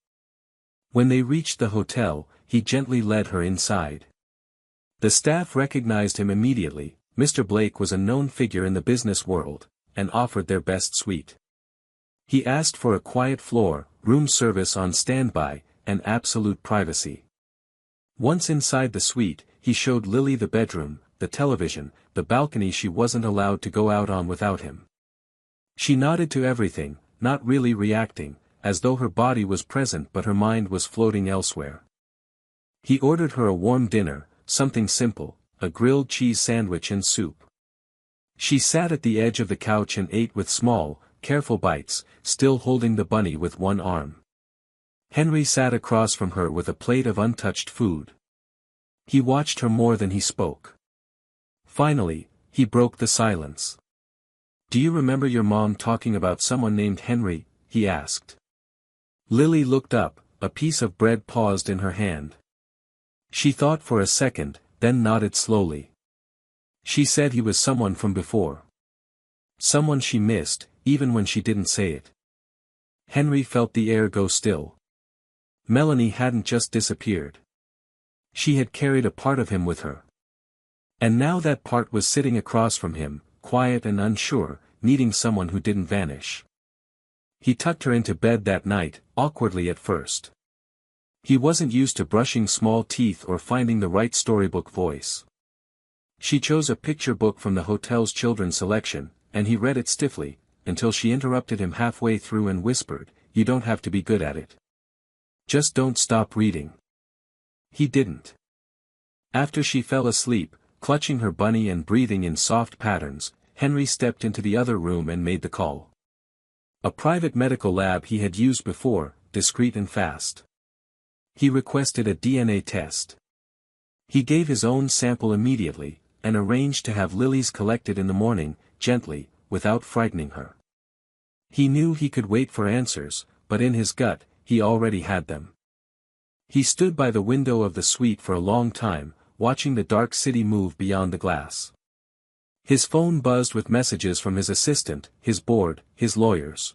When they reached the hotel, he gently led her inside. The staff recognized him immediately. Mr. Blake was a known figure in the business world, and offered their best suite. He asked for a quiet floor, room service on standby, and absolute privacy. Once inside the suite, he showed Lily the bedroom, the television, the balcony she wasn't allowed to go out on without him. She nodded to everything, not really reacting, as though her body was present but her mind was floating elsewhere. He ordered her a warm dinner, something simple, a grilled cheese sandwich and soup. She sat at the edge of the couch and ate with small, careful bites, still holding the bunny with one arm. Henry sat across from her with a plate of untouched food. He watched her more than he spoke. Finally, he broke the silence. "Do you remember your mom talking about someone named Henry?" he asked. Lily looked up, a piece of bread paused in her hand. She thought for a second, then nodded slowly. She said he was someone from before. Someone she missed, even when she didn't say it. Henry felt the air go still. Melanie hadn't just disappeared. She had carried a part of him with her. And now that part was sitting across from him, quiet and unsure, needing someone who didn't vanish. He tucked her into bed that night, awkwardly at first. He wasn't used to brushing small teeth or finding the right storybook voice. She chose a picture book from the hotel's children's selection, and he read it stiffly, until she interrupted him halfway through and whispered, "You don't have to be good at it. Just don't stop reading." He didn't. After she fell asleep, clutching her bunny and breathing in soft patterns, Henry stepped into the other room and made the call. A private medical lab he had used before, discreet and fast. He requested a DNA test. He gave his own sample immediately, and arranged to have Lily's collected in the morning, gently, without frightening her. He knew he could wait for answers, but in his gut, he already had them. He stood by the window of the suite for a long time, watching the dark city move beyond the glass. His phone buzzed with messages from his assistant, his board, his lawyers.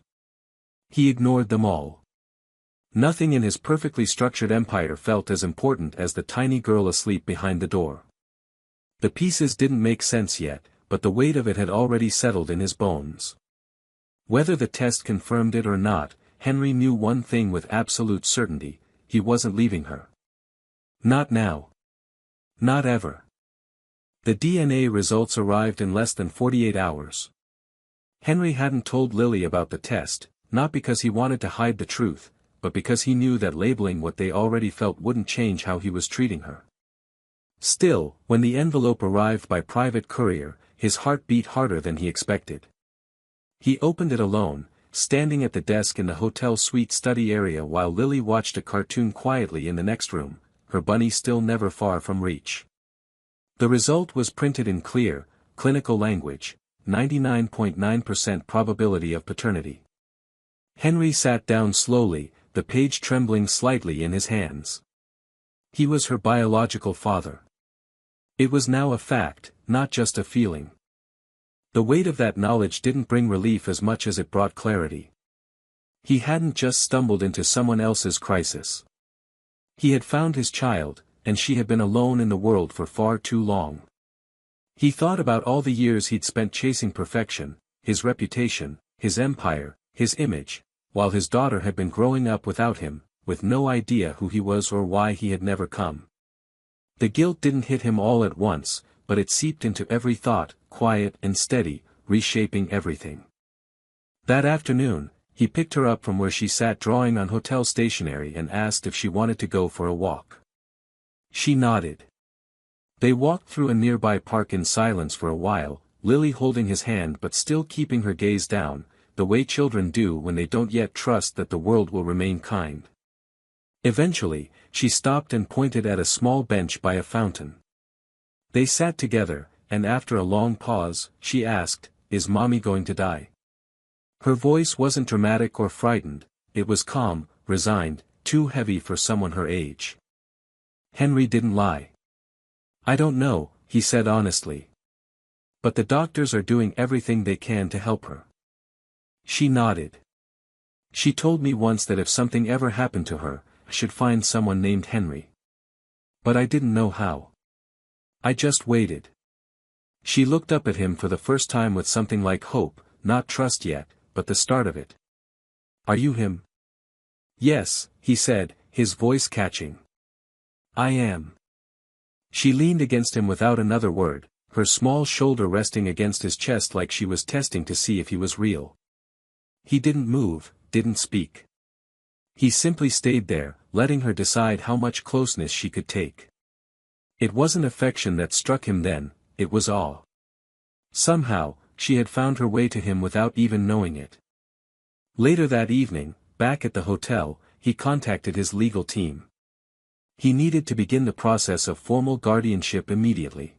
He ignored them all. Nothing in his perfectly structured empire felt as important as the tiny girl asleep behind the door. The pieces didn't make sense yet, but the weight of it had already settled in his bones. Whether the test confirmed it or not, Henry knew one thing with absolute certainty: he wasn't leaving her. Not now. Not ever. The DNA results arrived in less than 48 hours. Henry hadn't told Lily about the test, not because he wanted to hide the truth, but because he knew that labeling what they already felt wouldn't change how he was treating her. Still, when the envelope arrived by private courier, his heart beat harder than he expected. He opened it alone, standing at the desk in the hotel suite study area while Lily watched a cartoon quietly in the next room, her bunny still never far from reach. The result was printed in clear, clinical language: 99.9% probability of paternity. Henry sat down slowly, the page trembling slightly in his hands. He was her biological father. It was now a fact, not just a feeling. The weight of that knowledge didn't bring relief as much as it brought clarity. He hadn't just stumbled into someone else's crisis. He had found his child, and she had been alone in the world for far too long. He thought about all the years he'd spent chasing perfection, his reputation, his empire, his image, while his daughter had been growing up without him, with no idea who he was or why he had never come. The guilt didn't hit him all at once, but it seeped into every thought, quiet and steady, reshaping everything. That afternoon, he picked her up from where she sat drawing on hotel stationery and asked if she wanted to go for a walk. She nodded. They walked through a nearby park in silence for a while, Lily holding his hand but still keeping her gaze down, the way children do when they don't yet trust that the world will remain kind. Eventually, she stopped and pointed at a small bench by a fountain. They sat together, and after a long pause, she asked, "Is Mommy going to die?" Her voice wasn't dramatic or frightened, it was calm, resigned, too heavy for someone her age. Henry didn't lie. "I don't know," he said honestly. "But the doctors are doing everything they can to help her." She nodded. "She told me once that if something ever happened to her, I should find someone named Henry. But I didn't know how. I just waited." She looked up at him for the first time with something like hope, not trust yet, but the start of it. "Are you him?" "Yes," he said, his voice catching. "I am." She leaned against him without another word, her small shoulder resting against his chest like she was testing to see if he was real. He didn't move, didn't speak. He simply stayed there, letting her decide how much closeness she could take. It wasn't affection that struck him then, it was awe. Somehow, she had found her way to him without even knowing it. Later that evening, back at the hotel, he contacted his legal team. He needed to begin the process of formal guardianship immediately.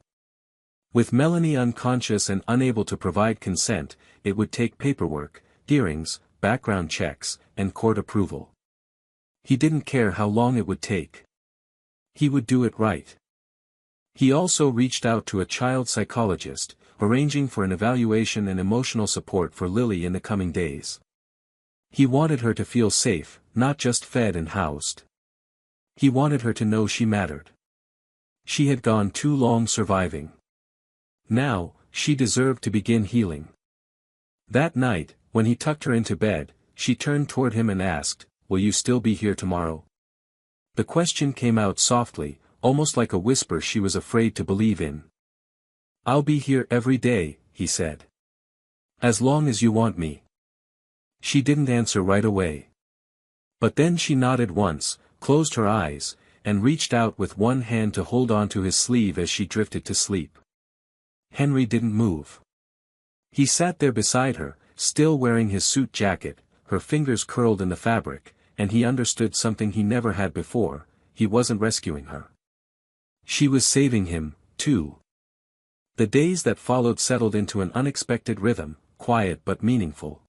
With Melanie unconscious and unable to provide consent, it would take paperwork, hearings, background checks, and court approval. He didn't care how long it would take. He would do it right. He also reached out to a child psychologist, arranging for an evaluation and emotional support for Lily in the coming days. He wanted her to feel safe, not just fed and housed. He wanted her to know she mattered. She had gone too long surviving. Now, she deserved to begin healing. That night, when he tucked her into bed, she turned toward him and asked, "Will you still be here tomorrow?" The question came out softly, almost like a whisper she was afraid to believe in. "I'll be here every day," he said. "As long as you want me." She didn't answer right away. But then she nodded once, closed her eyes, and reached out with one hand to hold on to his sleeve as she drifted to sleep. Henry didn't move. He sat there beside her, still wearing his suit jacket, her fingers curled in the fabric, and he understood something he never had before: he wasn't rescuing her. She was saving him, too. The days that followed settled into an unexpected rhythm, quiet but meaningful.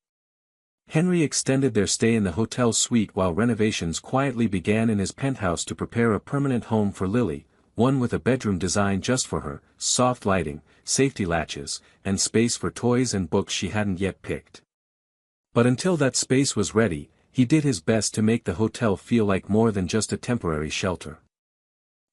Henry extended their stay in the hotel suite while renovations quietly began in his penthouse to prepare a permanent home for Lily, one with a bedroom designed just for her, soft lighting, safety latches, and space for toys and books she hadn't yet picked. But until that space was ready, he did his best to make the hotel feel like more than just a temporary shelter.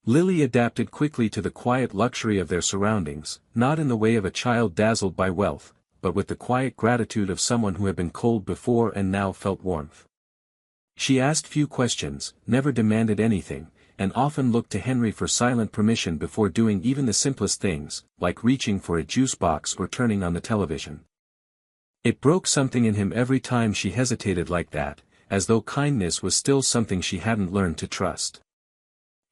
Lily adapted quickly to the quiet luxury of their surroundings, not in the way of a child dazzled by wealth, but with the quiet gratitude of someone who had been cold before and now felt warmth. She asked few questions, never demanded anything, and often looked to Henry for silent permission before doing even the simplest things, like reaching for a juice box or turning on the television. It broke something in him every time she hesitated like that, as though kindness was still something she hadn't learned to trust.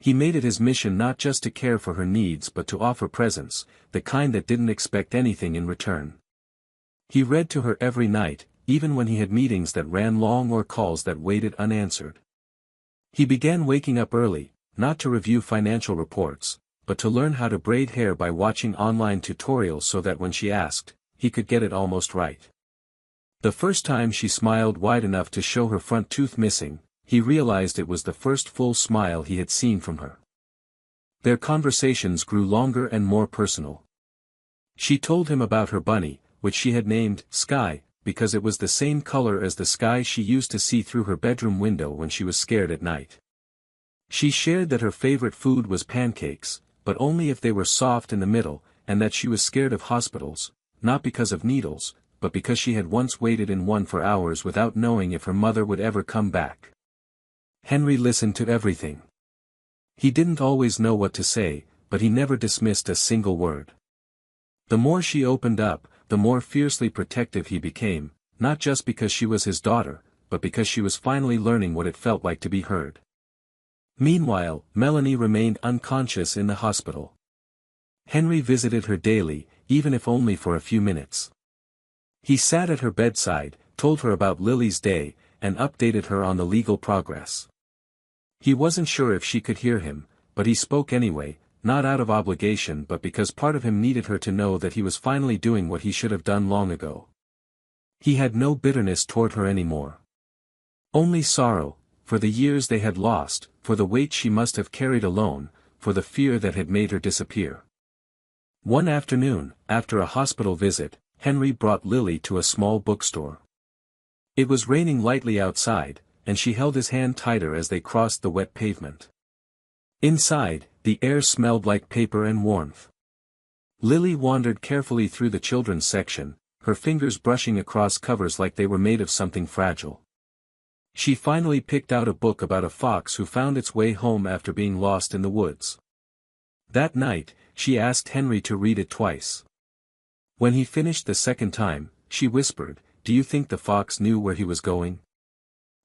He made it his mission not just to care for her needs but to offer presence, the kind that didn't expect anything in return. He read to her every night, even when he had meetings that ran long or calls that waited unanswered. He began waking up early, not to review financial reports, but to learn how to braid hair by watching online tutorials so that when she asked, he could get it almost right. The first time she smiled wide enough to show her front tooth missing, he realized it was the first full smile he had seen from her. Their conversations grew longer and more personal. She told him about her bunny, which she had named Sky, because it was the same color as the sky she used to see through her bedroom window when she was scared at night. She shared that her favorite food was pancakes, but only if they were soft in the middle, and that she was scared of hospitals, not because of needles, but because she had once waited in one for hours without knowing if her mother would ever come back. Henry listened to everything. He didn't always know what to say, but he never dismissed a single word. The more she opened up, the more fiercely protective he became, not just because she was his daughter, but because she was finally learning what it felt like to be heard. Meanwhile, Melanie remained unconscious in the hospital. Henry visited her daily, even if only for a few minutes. He sat at her bedside, told her about Lily's day, and updated her on the legal progress. He wasn't sure if she could hear him, but he spoke anyway, not out of obligation but because part of him needed her to know that he was finally doing what he should have done long ago. He had no bitterness toward her anymore. Only sorrow, for the years they had lost, for the weight she must have carried alone, for the fear that had made her disappear. One afternoon, after a hospital visit, Henry brought Lily to a small bookstore. It was raining lightly outside, and she held his hand tighter as they crossed the wet pavement. Inside, the air smelled like paper and warmth. Lily wandered carefully through the children's section, her fingers brushing across covers like they were made of something fragile. She finally picked out a book about a fox who found its way home after being lost in the woods. That night, she asked Henry to read it twice. When he finished the second time, she whispered, "Do you think the fox knew where he was going?"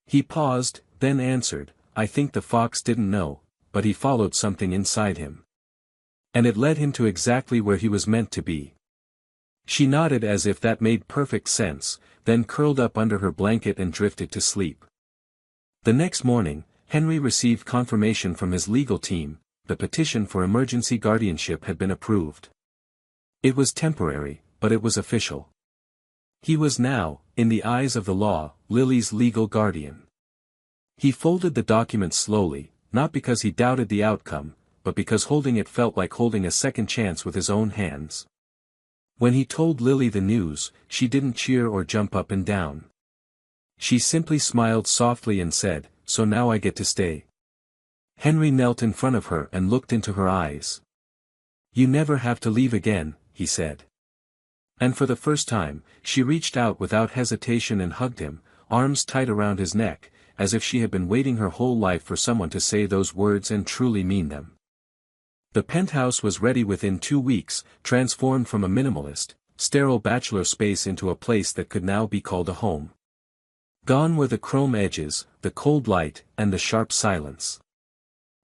He paused, then answered, "I think the fox didn't know, but he followed something inside him. And it led him to exactly where he was meant to be." She nodded as if that made perfect sense, then curled up under her blanket and drifted to sleep. The next morning, Henry received confirmation from his legal team. The petition for emergency guardianship had been approved. It was temporary, but it was official. He was now, in the eyes of the law, Lily's legal guardian. He folded the document slowly, not because he doubted the outcome, but because holding it felt like holding a second chance with his own hands. When he told Lily the news, she didn't cheer or jump up and down. She simply smiled softly and said, "So now I get to stay." Henry knelt in front of her and looked into her eyes. "You never have to leave again," he said. And for the first time, she reached out without hesitation and hugged him, arms tight around his neck, as if she had been waiting her whole life for someone to say those words and truly mean them. The penthouse was ready within 2 weeks, transformed from a minimalist, sterile bachelor space into a place that could now be called a home. Gone were the chrome edges, the cold light, and the sharp silence.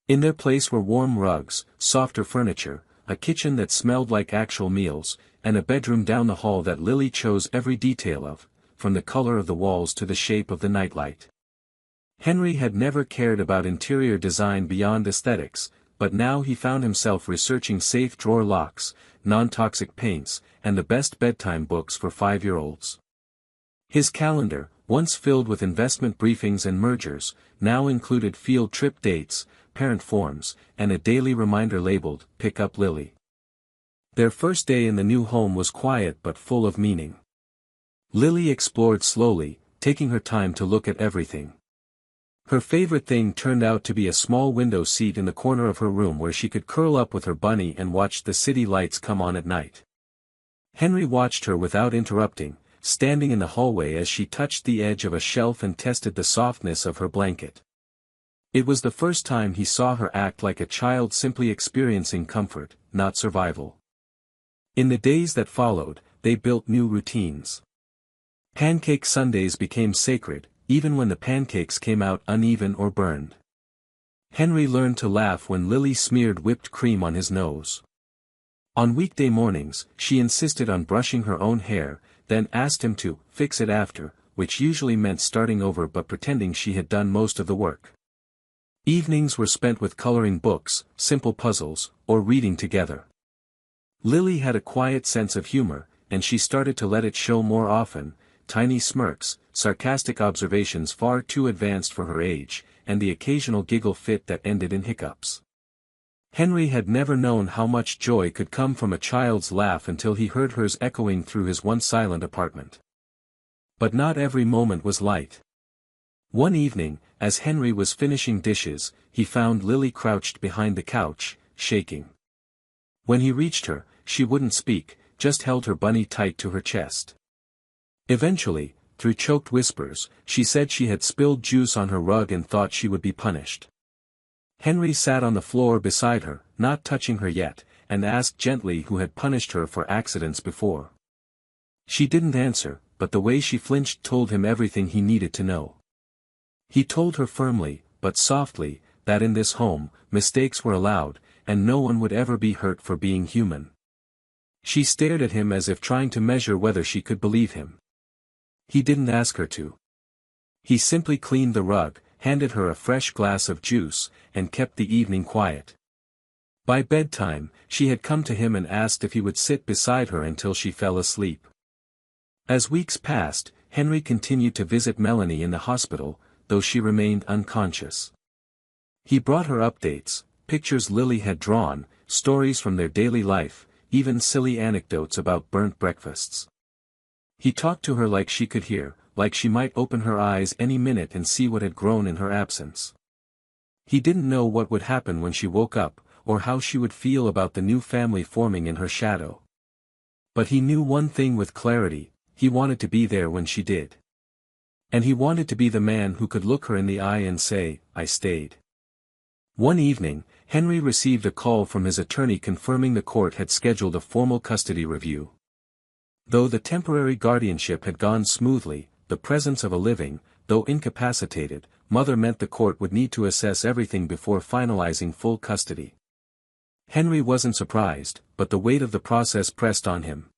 In their place were warm rugs, softer furniture, a kitchen that smelled like actual meals, and a bedroom down the hall that Lily chose every detail of, from the color of the walls to the shape of the nightlight. Henry had never cared about interior design beyond aesthetics, but now he found himself researching safe drawer locks, non-toxic paints, and the best bedtime books for 5-year-olds. His calendar, once filled with investment briefings and mergers, now included field trip dates, parent forms, and a daily reminder labeled, "Pick up Lily." Their first day in the new home was quiet but full of meaning. Lily explored slowly, taking her time to look at everything. Her favorite thing turned out to be a small window seat in the corner of her room where she could curl up with her bunny and watch the city lights come on at night. Henry watched her without interrupting, standing in the hallway as she touched the edge of a shelf and tested the softness of her blanket. It was the first time he saw her act like a child simply experiencing comfort, not survival. In the days that followed, they built new routines. Pancake Sundays became sacred, even when the pancakes came out uneven or burned. Henry learned to laugh when Lily smeared whipped cream on his nose. On weekday mornings, she insisted on brushing her own hair, then asked him to fix it after, which usually meant starting over but pretending she had done most of the work. Evenings were spent with coloring books, simple puzzles, or reading together. Lily had a quiet sense of humor, and she started to let it show more often, tiny smirks, sarcastic observations far too advanced for her age, and the occasional giggle fit that ended in hiccups. Henry had never known how much joy could come from a child's laugh until he heard hers echoing through his once silent apartment. But not every moment was light. One evening, as Henry was finishing dishes, he found Lily crouched behind the couch, shaking. When he reached her, she wouldn't speak, just held her bunny tight to her chest. Eventually, through choked whispers, she said she had spilled juice on her rug and thought she would be punished. Henry sat on the floor beside her, not touching her yet, and asked gently who had punished her for accidents before. She didn't answer, but the way she flinched told him everything he needed to know. He told her firmly, but softly, that in this home, mistakes were allowed, and no one would ever be hurt for being human. She stared at him as if trying to measure whether she could believe him. He didn't ask her to. He simply cleaned the rug, handed her a fresh glass of juice, and kept the evening quiet. By bedtime, she had come to him and asked if he would sit beside her until she fell asleep. As weeks passed, Henry continued to visit Melanie in the hospital, though she remained unconscious. He brought her updates, pictures Lily had drawn, stories from their daily life, even silly anecdotes about burnt breakfasts. He talked to her like she could hear, like she might open her eyes any minute and see what had grown in her absence. He didn't know what would happen when she woke up, or how she would feel about the new family forming in her shadow. But he knew one thing with clarity: he wanted to be there when she did. And he wanted to be the man who could look her in the eye and say, "I stayed." One evening, Henry received a call from his attorney confirming the court had scheduled a formal custody review. Though the temporary guardianship had gone smoothly, the presence of a living, though incapacitated, mother meant the court would need to assess everything before finalizing full custody. Henry wasn't surprised, but the weight of the process pressed on him.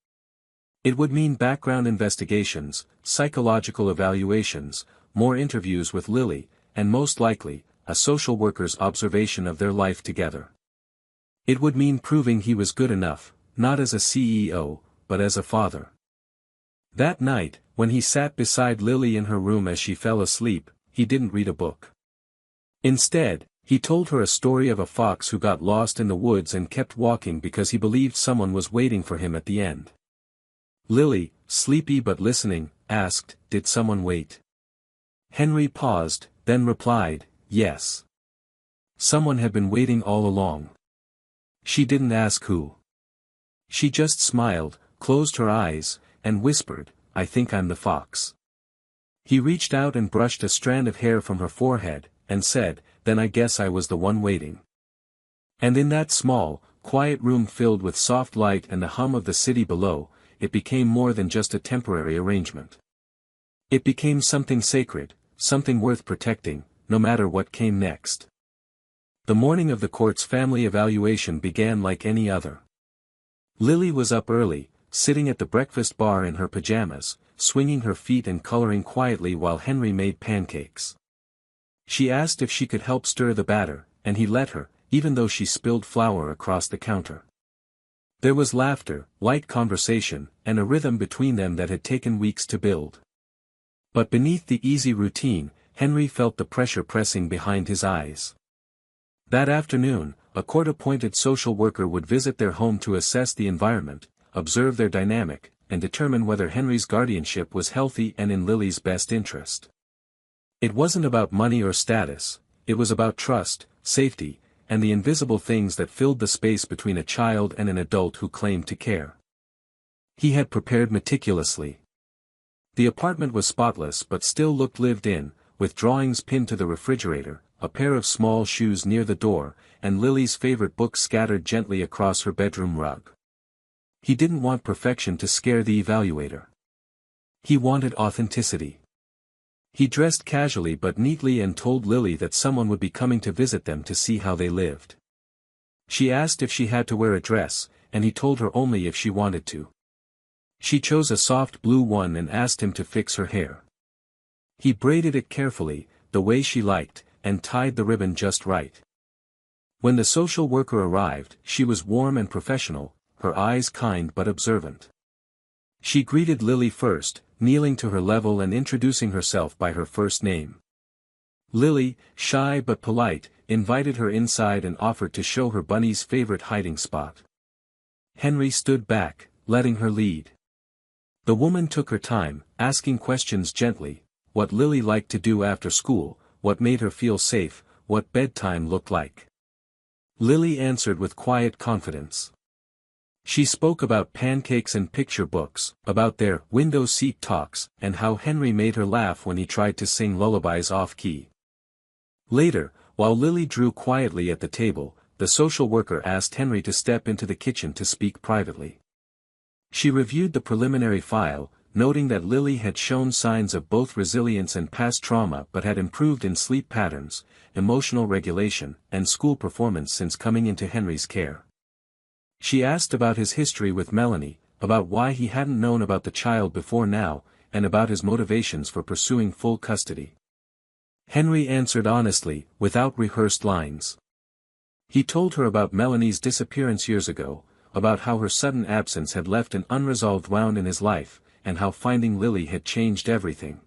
It would mean background investigations, psychological evaluations, more interviews with Lily, and most likely, a social worker's observation of their life together. It would mean proving he was good enough, not as a CEO, but as a father. That night, when he sat beside Lily in her room as she fell asleep, he didn't read a book. Instead, he told her a story of a fox who got lost in the woods and kept walking because he believed someone was waiting for him at the end. Lily, sleepy but listening, asked, "Did someone wait?" Henry paused, then replied, "Yes. Someone had been waiting all along." She didn't ask who. She just smiled, closed her eyes, and whispered, "I think I'm the fox." He reached out and brushed a strand of hair from her forehead, and said, "Then I guess I was the one waiting." And in that small, quiet room filled with soft light and the hum of the city below, it became more than just a temporary arrangement. It became something sacred, something worth protecting, no matter what came next. The morning of the court's family evaluation began like any other. Lily was up early, sitting at the breakfast bar in her pajamas, swinging her feet and coloring quietly while Henry made pancakes. She asked if she could help stir the batter, and he let her, even though she spilled flour across the counter. There was laughter, light conversation, and a rhythm between them that had taken weeks to build. But beneath the easy routine, Henry felt the pressure pressing behind his eyes. That afternoon, a court-appointed social worker would visit their home to assess the environment, observe their dynamic, and determine whether Henry's guardianship was healthy and in Lily's best interest. It wasn't about money or status, it was about trust, safety, and the invisible things that filled the space between a child and an adult who claimed to care. He had prepared meticulously. The apartment was spotless but still looked lived in, with drawings pinned to the refrigerator, a pair of small shoes near the door, and Lily's favorite book scattered gently across her bedroom rug. He didn't want perfection to scare the evaluator. He wanted authenticity. He dressed casually but neatly and told Lily that someone would be coming to visit them to see how they lived. She asked if she had to wear a dress, and he told her only if she wanted to. She chose a soft blue one and asked him to fix her hair. He braided it carefully, the way she liked, and tied the ribbon just right. When the social worker arrived, she was warm and professional, her eyes kind but observant. She greeted Lily first, kneeling to her level and introducing herself by her first name. Lily, shy but polite, invited her inside and offered to show her Bunny's favorite hiding spot. Henry stood back, letting her lead. The woman took her time, asking questions gently: what Lily liked to do after school, what made her feel safe, what bedtime looked like. Lily answered with quiet confidence. She spoke about pancakes and picture books, about their window seat talks, and how Henry made her laugh when he tried to sing lullabies off-key. Later, while Lily drew quietly at the table, the social worker asked Henry to step into the kitchen to speak privately. She reviewed the preliminary file, noting that Lily had shown signs of both resilience and past trauma but had improved in sleep patterns, emotional regulation, and school performance since coming into Henry's care. She asked about his history with Melanie, about why he hadn't known about the child before now, and about his motivations for pursuing full custody. Henry answered honestly, without rehearsed lines. He told her about Melanie's disappearance years ago, about how her sudden absence had left an unresolved wound in his life, and how finding Lily had changed everything.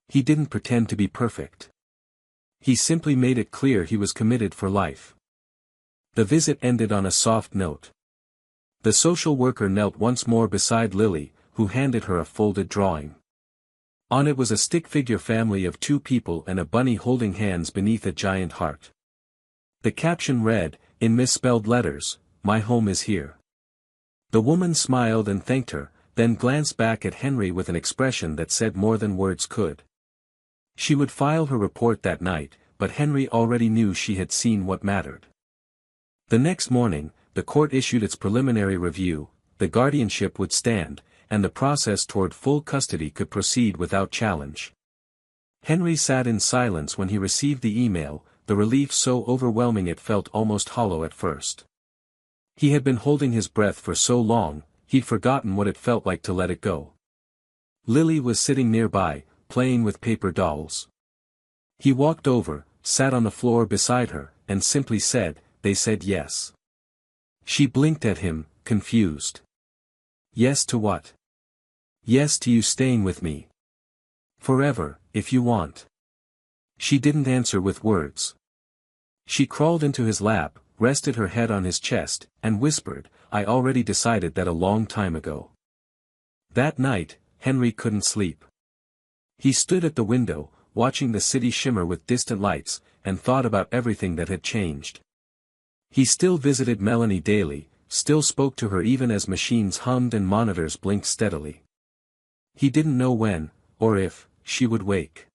He didn't pretend to be perfect. He simply made it clear he was committed for life. The visit ended on a soft note. The social worker knelt once more beside Lily, who handed her a folded drawing. On it was a stick-figure family of 2 people and a bunny holding hands beneath a giant heart. The caption read, in misspelled letters, "My home is here." The woman smiled and thanked her, then glanced back at Henry with an expression that said more than words could. She would file her report that night, but Henry already knew she had seen what mattered. The next morning, the court issued its preliminary review, the guardianship would stand, and the process toward full custody could proceed without challenge. Henry sat in silence when he received the email, the relief so overwhelming it felt almost hollow at first. He had been holding his breath for so long, he'd forgotten what it felt like to let it go. Lily was sitting nearby, playing with paper dolls. He walked over, sat on the floor beside her, and simply said, "They said yes." She blinked at him, confused. "Yes to what?" "Yes to you staying with me. Forever, if you want." She didn't answer with words. She crawled into his lap, rested her head on his chest, and whispered, "I already decided that a long time ago." That night, Henry couldn't sleep. He stood at the window, watching the city shimmer with distant lights, and thought about everything that had changed. He still visited Melanie daily, still spoke to her even as machines hummed and monitors blinked steadily. He didn't know when, or if, she would wake.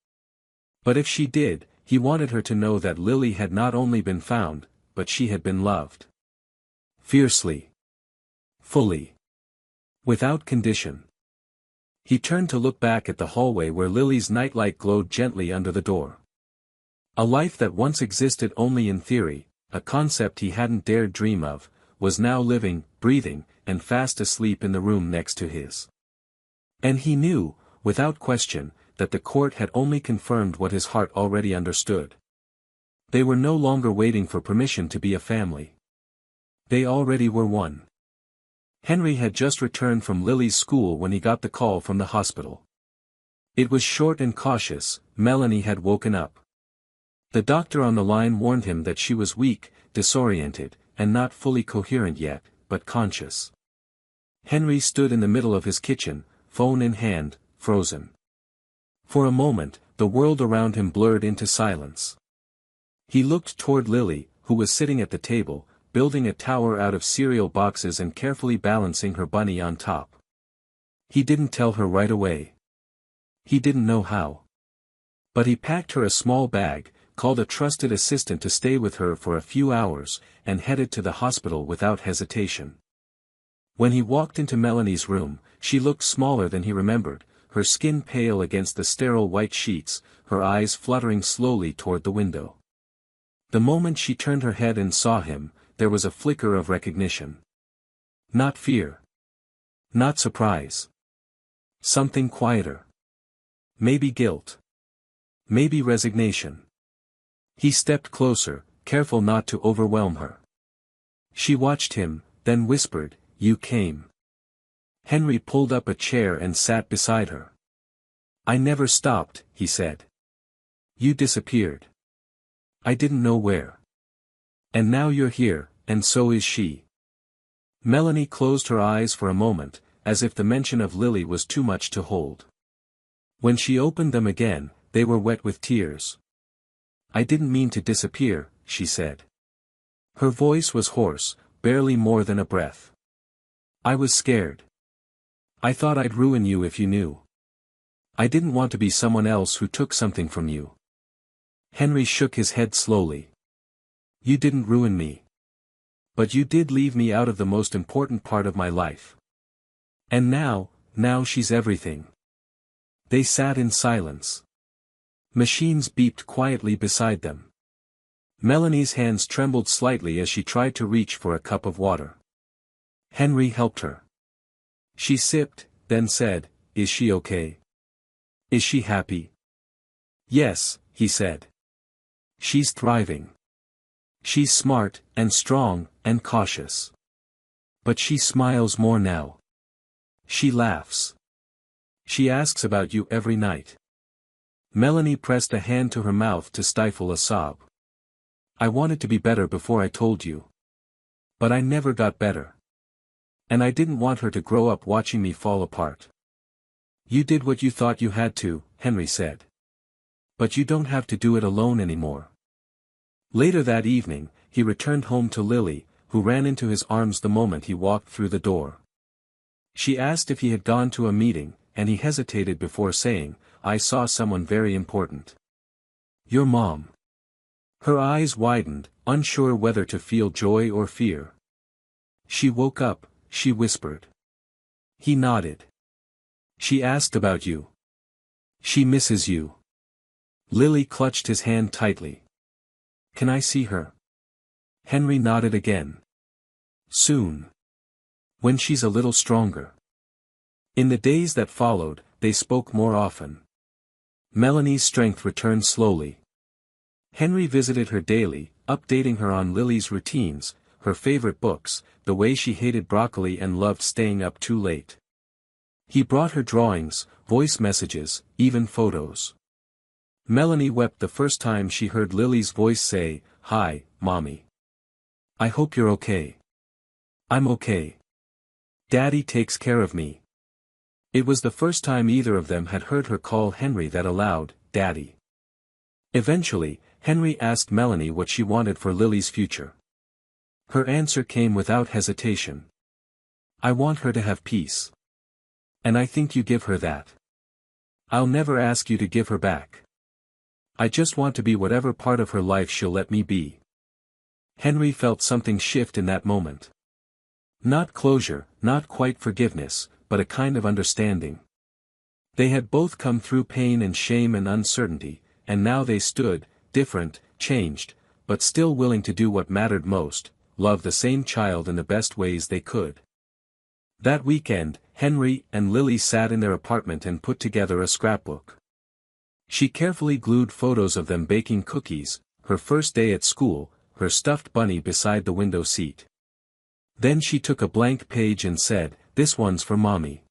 But if she did, he wanted her to know that Lily had not only been found, but she had been loved. Fiercely. Fully. Without condition. He turned to look back at the hallway where Lily's nightlight glowed gently under the door. A life that once existed only in theory, a concept he hadn't dared dream of, was now living, breathing, and fast asleep in the room next to his. And he knew, without question, that the court had only confirmed what his heart already understood. They were no longer waiting for permission to be a family. They already were one. Henry had just returned from Lily's school when he got the call from the hospital. It was short and cautious. Melanie had woken up. The doctor on the line warned him that she was weak, disoriented, and not fully coherent yet, but conscious. Henry stood in the middle of his kitchen, phone in hand, frozen. For a moment, the world around him blurred into silence. He looked toward Lily, who was sitting at the table, building a tower out of cereal boxes and carefully balancing her bunny on top. He didn't tell her right away. He didn't know how. But he packed her a small bag, called a trusted assistant to stay with her for a few hours, and headed to the hospital without hesitation. When he walked into Melanie's room, she looked smaller than he remembered, her skin pale against the sterile white sheets, her eyes fluttering slowly toward the window. The moment she turned her head and saw him, there was a flicker of recognition. Not fear. Not surprise. Something quieter. Maybe guilt. Maybe resignation. He stepped closer, careful not to overwhelm her. She watched him, then whispered, "You came." Henry pulled up a chair and sat beside her. "I never stopped," he said. "You disappeared. I didn't know where. And now you're here, and so is she." Melanie closed her eyes for a moment, as if the mention of Lily was too much to hold. When she opened them again, they were wet with tears. "I didn't mean to disappear," she said. Her voice was hoarse, barely more than a breath. I was scared. I thought I'd ruin you if you knew. I didn't want to be someone else who took something from you. Henry shook his head slowly. You didn't ruin me. But you did leave me out of the most important part of my life. And now she's everything. They sat in silence. Machines beeped quietly beside them. Melanie's hands trembled slightly as she tried to reach for a cup of water. Henry helped her. She sipped, then said, "Is she okay? Is she happy?" "Yes," he said. "She's thriving. She's smart, and strong, and cautious. But she smiles more now. She laughs. She asks about you every night." Melanie pressed a hand to her mouth to stifle a sob. "I wanted to be better before I told you. But I never got better. And I didn't want her to grow up watching me fall apart." "You did what you thought you had to," Henry said. "But you don't have to do it alone anymore." Later that evening, he returned home to Lily, who ran into his arms the moment he walked through the door. She asked if he had gone to a meeting, and he hesitated before saying, "I saw someone very important." "Your mom." Her eyes widened, unsure whether to feel joy or fear. "She woke up," she whispered. He nodded. "She asked about you. She misses you." Lily clutched his hand tightly. "Can I see her?" Henry nodded again. "Soon. When she's a little stronger." In the days that followed, they spoke more often. Melanie's strength returned slowly. Henry visited her daily, updating her on Lily's routines, her favorite books, the way she hated broccoli and loved staying up too late. He brought her drawings, voice messages, even photos. Melanie wept the first time she heard Lily's voice say, "Hi, Mommy. I hope you're okay." "I'm okay. Daddy takes care of me." It was the first time either of them had heard her call Henry that aloud, Daddy. Eventually, Henry asked Melanie what she wanted for Lily's future. Her answer came without hesitation. "I want her to have peace. And I think you give her that. I'll never ask you to give her back. I just want to be whatever part of her life she'll let me be." Henry felt something shift in that moment. Not closure, not quite forgiveness, but a kind of understanding. They had both come through pain and shame and uncertainty, and now they stood, different, changed, but still willing to do what mattered most, love the same child in the best ways they could. That weekend, Henry and Lily sat in their apartment and put together a scrapbook. She carefully glued photos of them baking cookies, her first day at school, her stuffed bunny beside the window seat. Then she took a blank page and said, "This one's for Mommy."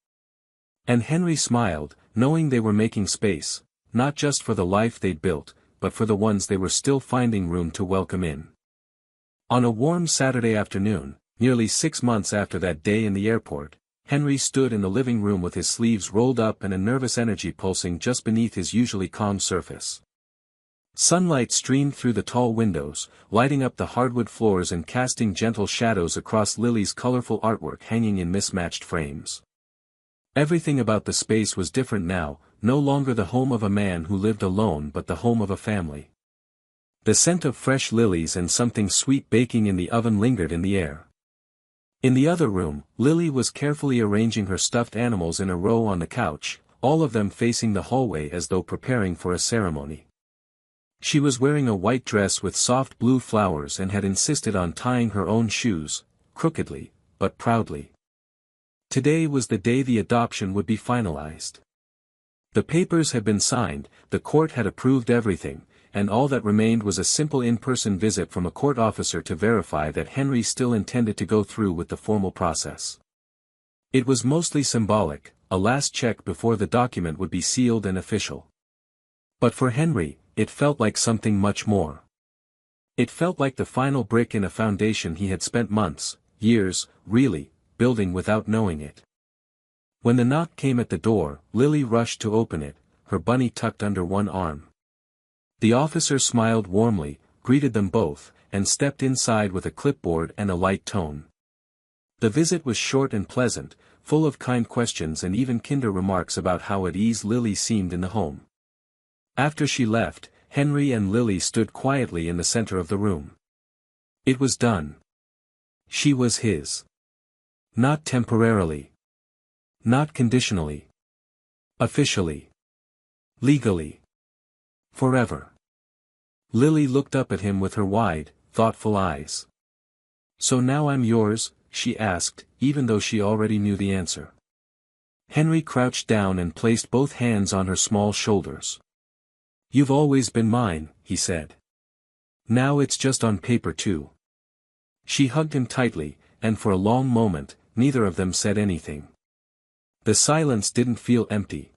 And Henry smiled, knowing they were making space, not just for the life they'd built, but for the ones they were still finding room to welcome in. On a warm Saturday afternoon, nearly 6 months after that day in the airport, Henry stood in the living room with his sleeves rolled up and a nervous energy pulsing just beneath his usually calm surface. Sunlight streamed through the tall windows, lighting up the hardwood floors and casting gentle shadows across Lily's colorful artwork hanging in mismatched frames. Everything about the space was different now, no longer the home of a man who lived alone but the home of a family. The scent of fresh lilies and something sweet baking in the oven lingered in the air. In the other room, Lily was carefully arranging her stuffed animals in a row on the couch, all of them facing the hallway as though preparing for a ceremony. She was wearing a white dress with soft blue flowers and had insisted on tying her own shoes, crookedly, but proudly. Today was the day the adoption would be finalized. The papers had been signed, the court had approved everything, and all that remained was a simple in-person visit from a court officer to verify that Henry still intended to go through with the formal process. It was mostly symbolic, a last check before the document would be sealed and official. But for Henry, it felt like something much more. It felt like the final brick in a foundation he had spent months, years, really, building without knowing it. When the knock came at the door, Lily rushed to open it, her bunny tucked under one arm. The officer smiled warmly, greeted them both, and stepped inside with a clipboard and a light tone. The visit was short and pleasant, full of kind questions and even kinder remarks about how at ease Lily seemed in the home. After she left, Henry and Lily stood quietly in the center of the room. It was done. She was his. Not temporarily. Not conditionally. Officially. Legally. Forever. Lily looked up at him with her wide, thoughtful eyes. "So now I'm yours?" she asked, even though she already knew the answer. Henry crouched down and placed both hands on her small shoulders. "You've always been mine," he said. "Now it's just on paper too." She hugged him tightly, and for a long moment, neither of them said anything. The silence didn't feel empty.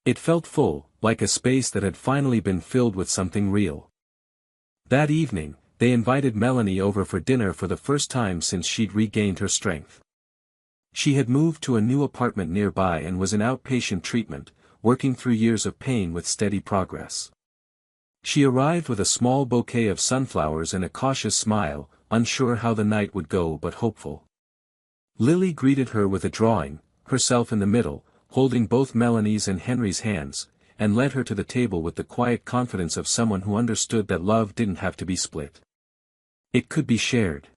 It felt full, like a space that had finally been filled with something real. That evening, they invited Melanie over for dinner for the first time since she'd regained her strength. She had moved to a new apartment nearby and was in outpatient treatment, working through years of pain with steady progress. She arrived with a small bouquet of sunflowers and a cautious smile, unsure how the night would go but hopeful. Lily greeted her with a drawing, herself in the middle, holding both Melanie's and Henry's hands, and led her to the table with the quiet confidence of someone who understood that love didn't have to be split. It could be shared.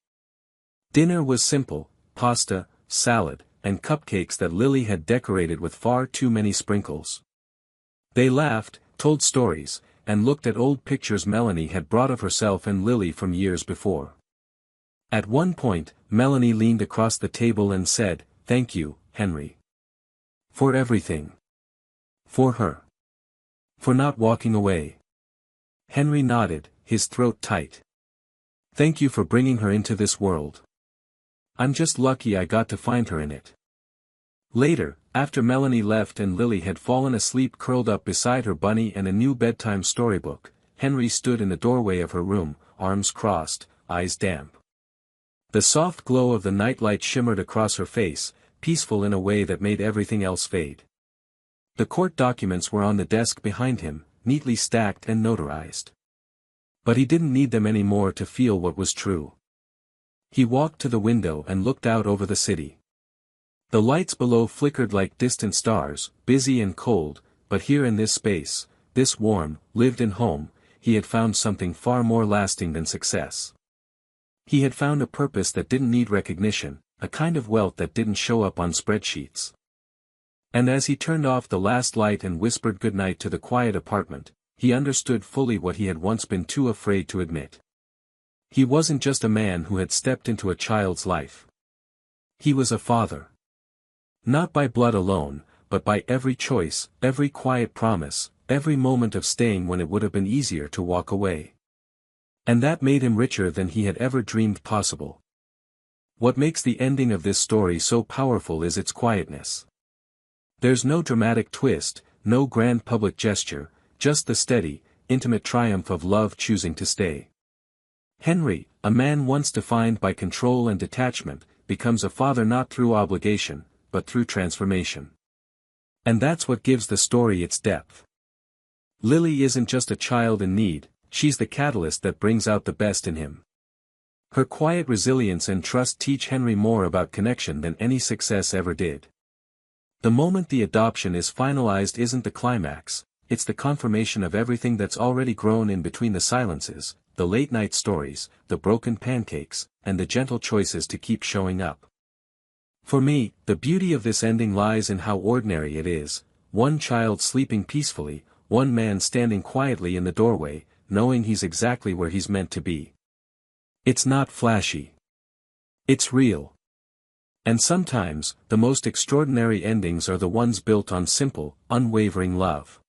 Dinner was simple: pasta, salad, and cupcakes that Lily had decorated with far too many sprinkles. They laughed, told stories, and looked at old pictures Melanie had brought of herself and Lily from years before. At one point, Melanie leaned across the table and said, "Thank you, Henry. For everything. For her. For not walking away." Henry nodded, his throat tight. "Thank you for bringing her into this world. I'm just lucky I got to find her in it." Later, after Melanie left and Lily had fallen asleep curled up beside her bunny and a new bedtime storybook, Henry stood in the doorway of her room, arms crossed, eyes damp. The soft glow of the nightlight shimmered across her face, peaceful in a way that made everything else fade. The court documents were on the desk behind him, neatly stacked and notarized. But he didn't need them anymore to feel what was true. He walked to the window and looked out over the city. The lights below flickered like distant stars, busy and cold, but here in this space, this warm, lived-in home, he had found something far more lasting than success. He had found a purpose that didn't need recognition, a kind of wealth that didn't show up on spreadsheets. And as he turned off the last light and whispered goodnight to the quiet apartment, he understood fully what he had once been too afraid to admit. He wasn't just a man who had stepped into a child's life. He was a father. Not by blood alone, but by every choice, every quiet promise, every moment of staying when it would have been easier to walk away. And that made him richer than he had ever dreamed possible. What makes the ending of this story so powerful is its quietness. There's no dramatic twist, no grand public gesture, just the steady, intimate triumph of love choosing to stay. Henry, a man once defined by control and detachment, becomes a father not through obligation, but through transformation. And that's what gives the story its depth. Lily isn't just a child in need, she's the catalyst that brings out the best in him. Her quiet resilience and trust teach Henry more about connection than any success ever did. The moment the adoption is finalized isn't the climax, it's the confirmation of everything that's already grown in between the silences, the late-night stories, the broken pancakes, and the gentle choices to keep showing up. For me, the beauty of this ending lies in how ordinary it is: one child sleeping peacefully, one man standing quietly in the doorway, knowing he's exactly where he's meant to be. It's not flashy. It's real. And sometimes, the most extraordinary endings are the ones built on simple, unwavering love.